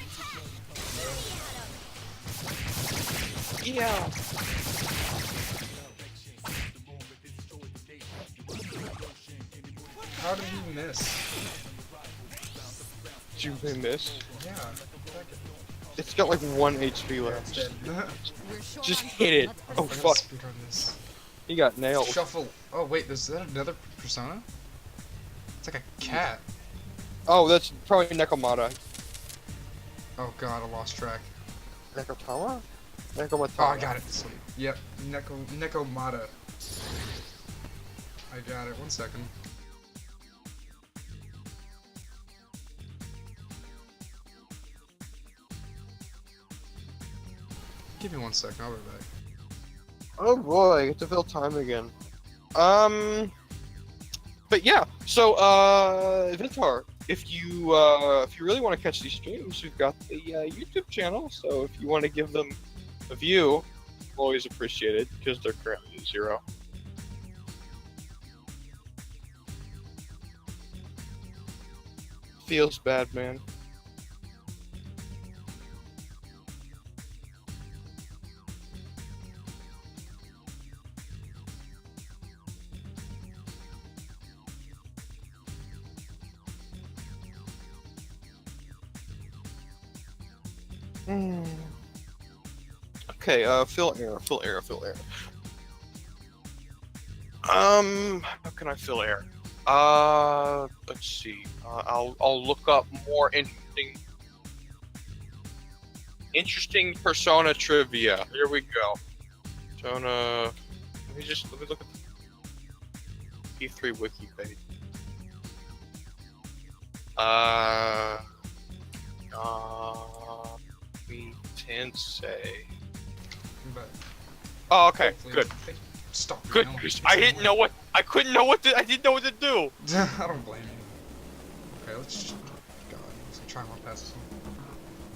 Yeah. How did he miss? Junpei missed. Yeah. It's got like 1 HP Yeah, left. it's dead. We're short Just on hit it. time. Oh Let's fuck. Speedrun this. He got nailed. Shuffle. Oh wait, is that another persona? It's like a cat. Oh, that's probably Nekomata. Oh god, I lost track. Nekotama? Nekomata. Oh, I got it. Sweet. Yep, Nekomata. I got it. 1 second. Give me 1 second. I'll be back. Oh boy, I get to fill time again. But yeah, so, Vitar, if you really want to catch these streams, we've got the YouTube channel. So if you want to give them a view, always appreciated because they're currently 0. Feels bad, man. Okay, fill air. How can I fill air? Let's see. I'll look up more interesting Persona trivia. Here we go. Persona. Let me look at the P3 wiki page. Tensei. But Oh, okay, hopefully good. they stop Good. now. I didn't know what. I couldn't know what. I didn't know what to do. I don't blame you. Okay, let's just. God, let's try and run past this one.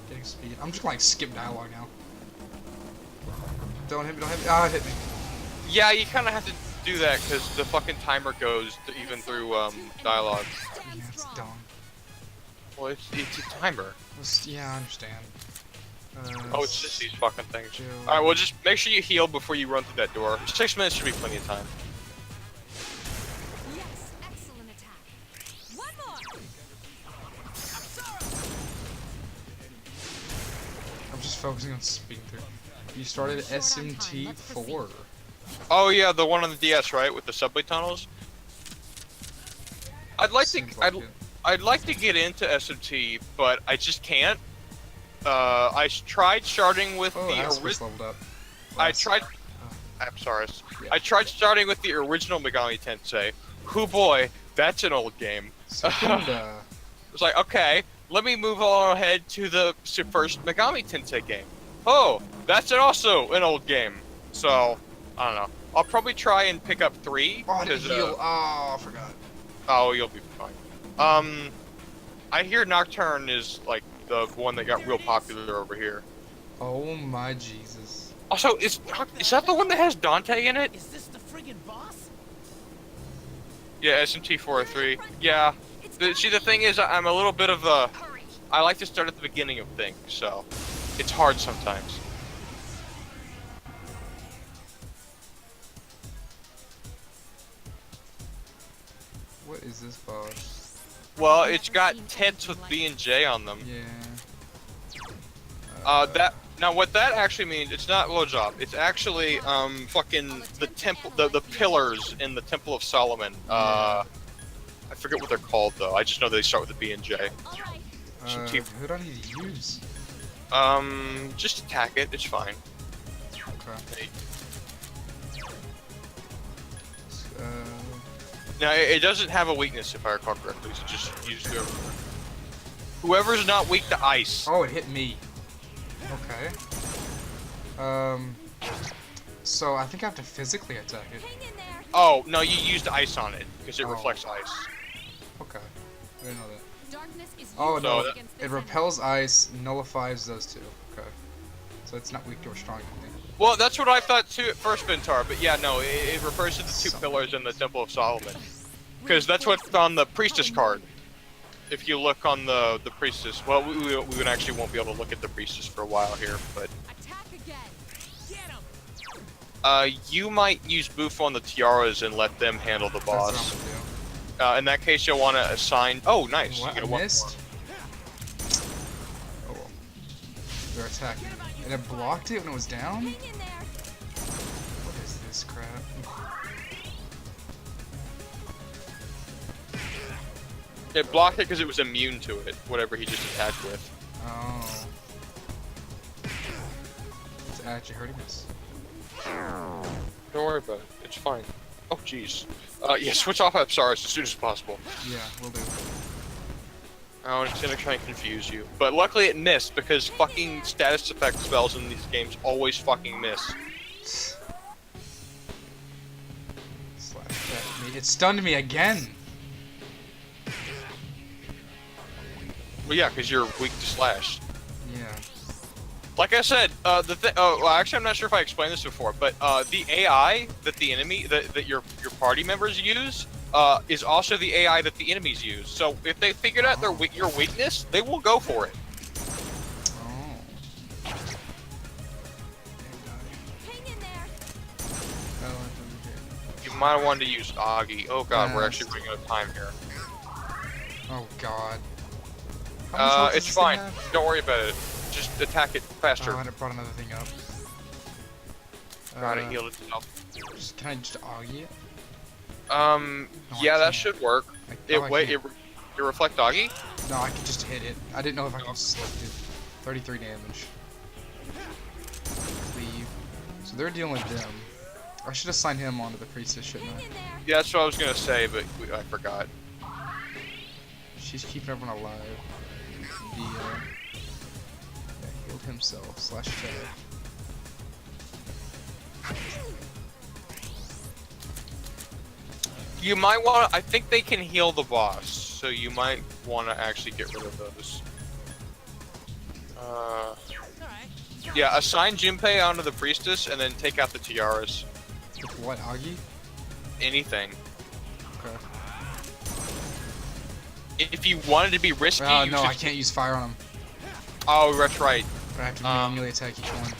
Getting speed. I'm just gonna like skip dialogue now. Don't hit me, don't hit me. Ah, it hit me. Yeah, you kind of have to do that because the fucking timer goes even through dialogue. Yeah, it's dumb. Well, it's a timer. Yeah, I understand. Oh, it's just these fucking things. Chill. Alright, well, just make sure you heal before you run through that door. 6 minutes should be plenty of time. Yes, excellent attack. One more. I'm just focusing on speeding through. You started SMT4. Oh yeah, the one on the DS, right, with the subway tunnels. Seems like it. I'd like to get into SMT, but I just can't. I tried starting with Oh, the Asper's original. leveled up. I Last- tried. oh, I'm sorry. yeah. I tried starting with the original Megami Tensei. Hoo boy, that's an old game. Second, It's like, okay, let me move on ahead to the first Megami Tensei game. Oh, that's also an old game. So, I don't know. I'll probably try and pick up 3. oh, I didn't 'cause, heal. Oh, I forgot. Oh, you'll be fine. I hear Nocturne is like the one that got real popular over here. Oh my Jesus. Also, is that the one that has Dante in it? Is this the friggin' boss? Yeah, SMT 403. Yeah. See, the thing is, I'm a little bit of a. Hurry. I like to start at the beginning of things, so it's hard sometimes. What is this boss? Well, it's got tents with B and J on them. Yeah. That now what that actually means, it's not blowjob. It's actually fucking the temple, the pillars in the Temple of Solomon. I forget what they're called though. I just know they start with a B and J. All right. Who do I need to use? Just attack it. It's fine. Okay. Now it doesn't have a weakness if I recall correctly. So just use whoever's not weak to ice. Oh, it hit me. Okay. So I think I have to physically attack it. Hang in there. Oh no, you used ice on it because it Oh. reflects ice. Okay. I didn't know that. Darkness is Oh used no, So against it this repels ice, nullifies those two. Okay. So it's not weak or strong. I think. Well, that's what I thought too at first, Ventar. But yeah, no, it refers to the 2 pillars in the Temple of Solomon. Because that's what's on the priestess card. If you look on the priestess, well, we would actually won't be able to look at the priestess for a while here, but Attack again. Get him. you might use Boof on the tiaras and let them handle the That's what I'm boss. gonna do. In that case, you'll want to assign. Oh, nice. What? You get I one missed? Oh well. They're attacking. And it blocked it when it was down? Hang in there. What is this crap? It blocked it because it was immune to it, whatever he just attacked with. Oh. It's actually hurting us. Don't worry about it. It's fine. Oh, jeez. Yeah, switch off Apsaris as soon as possible. Yeah, we'll do. Oh, it's gonna try and confuse you. But luckily it missed, because fucking status effect spells in these games always fucking miss. Slash at me. It stunned me again! Well, yeah, because you're weak to slash. Yeah. Like I said, well, actually, I'm not sure if I explained this before, but the AI that the enemy, that your party members use, is also the AI that the enemies use. So if they figured out your weakness, they will go for it. Oh. Hang in there. You might have wanted to use Augie. Oh god, we're Yes. actually running out of time here. Oh god. How much health does It's this thing fine. have? Don't worry about it. Just attack it faster. Oh, and it brought another thing up. God, it healed itself. Can I just augie it? Yeah, I that can't. should work. No, I It can't. reflect Augie? No, I can just hit it. I didn't know if I could select it. 33 damage. Leave. So they're dealing with them. I should assign him onto the priestess, shouldn't I? Yeah, that's what I was gonna say, but I forgot. She's keeping everyone alive. The, yeah, healed himself. Slash check. You might want to, I think they can heal the boss, so you might want to actually get rid of those. Yeah, assign Junpei onto the priestess and then take out the tiaras. With what, Augie? Anything. Okay. If you wanted to be risky, Oh, you no, should... I can't use fire on him. Oh, that's right. But I have to manually attack each one.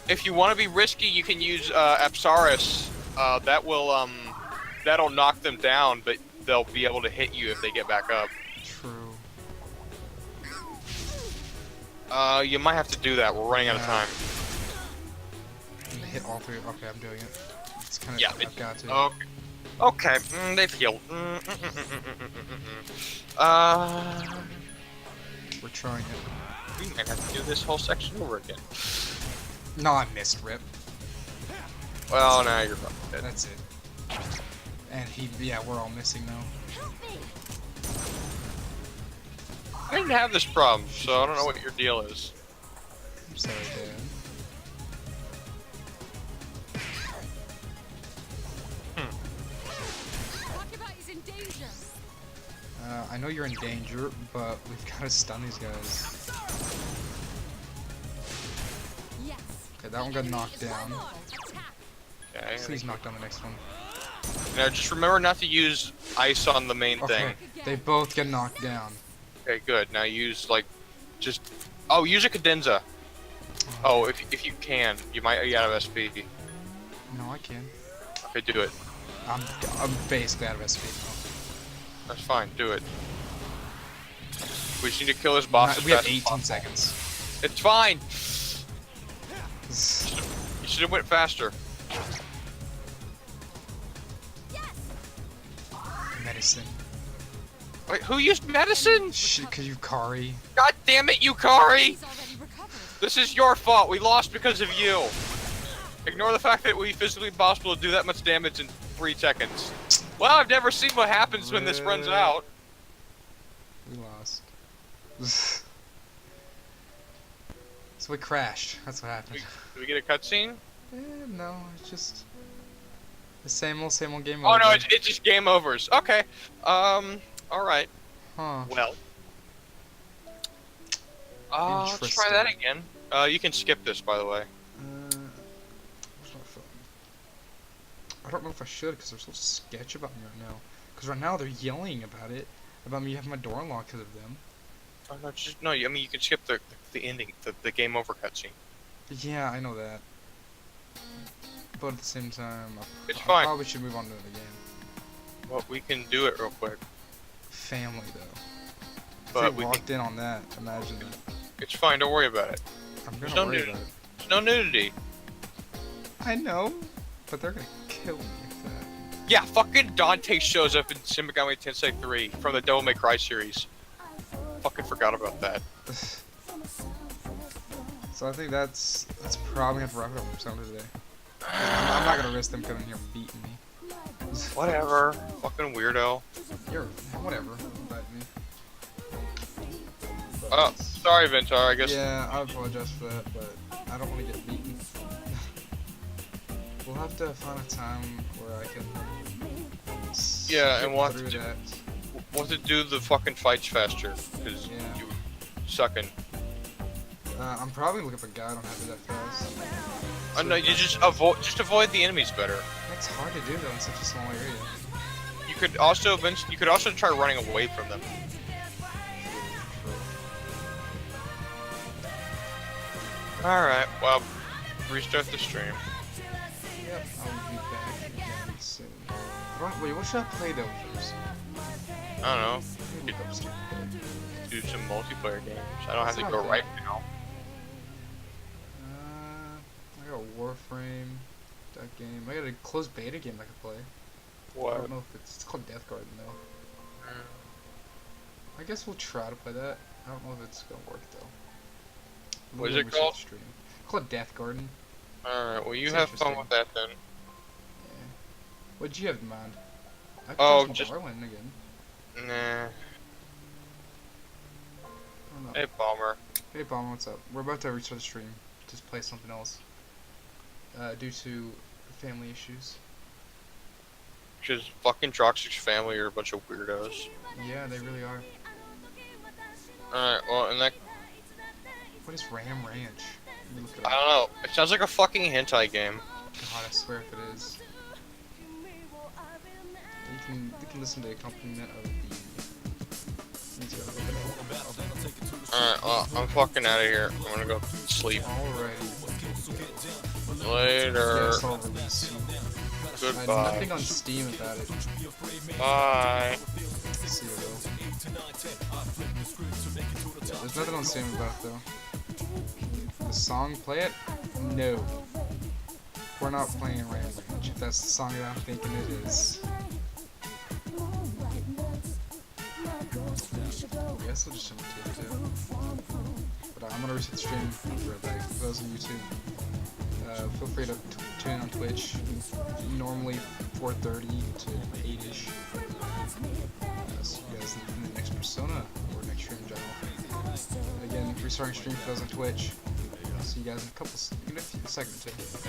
If you want to be risky, you can use Apsaris. That will, that'll knock them down, but they'll be able to hit you if they get back up. True. You might have to do that. We're running out of time. I'm gonna hit all three. Okay, I'm doing it. It's kind of. Yeah. I've got to. Okay. Okay. They've healed. We're trying it. We might have to do this whole section over again. No, I missed Rip. Well, now you're fucking dead. That's it. And yeah, we're all missing now. I didn't have this problem, so I don't know what your deal is. I'm sorry, Dad. Is in danger. I know you're in danger, but we've got to stun these guys. Yes. Okay, that one got knocked down. Okay. Please knock down the next one. Now just remember not to use ice on the main Okay, thing. they both get knocked down. Okay, good. Now use like, use a cadenza. Oh, if you can, you might be out of SP. No, I can. Okay, do it. I'm basically out of SP That's fine. Do it. We just need to kill this boss. now. as We have fast as 18 possible. seconds. It's fine. You should have went faster. Medicine. Wait, who used medicine? Shit, cause you Kari. God damn it, Yukari! He's already recovered. This is your fault. We lost because of you. Ignore the fact that we physically possible to do that much damage in 3 seconds. Well, I've never seen what happens when this runs out. We lost. So we crashed. That's what happened. Do we get a cutscene? No, it's just the same old game. Oh no, over. it's just game overs. Okay. Alright. Huh. Well. Let's try that again. You can skip this, by the way. Where's my phone? I don't know if I should, because they're so sketch about me right now. Because right now they're yelling about me having my door unlocked because of them. Oh, no, I mean, you can skip the ending, the game over cutscene. Yeah, I know that. But at the same time, It's I fine. probably should move on to the game. Well, we can do it real quick. Family, though. If But they we walked in on that, imagine that. It's fine, don't worry about it. I'm There's gonna no worry nudity. about it. There's no nudity. I know, but they're gonna kill me if that. Yeah, fucking Dante shows up in Shin Megami Tensei 3 from the Devil May Cry series. Fucking forgot about that. So I think that's probably gonna wrap it up for Sunday today. I'm not gonna risk them coming here and beating me. Whatever. Fucking weirdo. You're whatever. Bite me. Oh, sorry, Ventar, I guess. Yeah, I apologize for that, but I don't want to get beaten. We'll have to find a time where I can. Yeah, and skip we'll have through to that. Want to do the fucking fights faster, because Yeah. you sucking. I'm probably looking for a guide on how to do that fast. No, you just avoid the enemies better. That's hard to do though in such a small area. You could also try running away from them. All right, well, restart the stream. Yep, I'll be back again soon. Wait, what should I play though first? I don't know. Let me look up stuff to play. Do some multiplayer games. I don't have to That's go not right bad. now. I got Warframe, that game. I got a closed beta game I could play. I What? don't know if it's called Death Garden though. I guess we'll try to play that. I don't know if it's gonna work though. What is Maybe it we should called? stream. It's called Death Garden. Alright, well, you It's have fun interesting. with that then. Yeah. What'd you have in mind? I could Oh, try just- some Darwin again. Nah. I don't know. Hey, Bomber. Hey Bomb, what's up? We're about to restart the stream. Just play something else. Due to family issues. Because fucking Droxec's family are a bunch of weirdos. Yeah, they really are. Alright, well, and that, What is Ram Ranch? Let me look it I up. don't know. It sounds like a fucking hentai game. God, I swear if it is. You can listen to the accompaniment of the. Let's go. Alright, well, I'm fucking out of here. I'm gonna go sleep. Alrighty. Later. Yes, I'll release you. Goodbye. Nothing on Steam about it. Bye. See you though. Yeah, there's nothing on Steam about it though. The song, play it? No. We're not playing Ram Ranch. If that's the song that I'm thinking it is. I guess I'll just jump to it too. But I'm gonna reset the stream for like for those on YouTube. Feel free to tune in on Twitch. Normally 4:30 to 8ish. See you guys in the next Persona or next stream in general. Again, restarting stream for those on Twitch. See you guys in a second or two.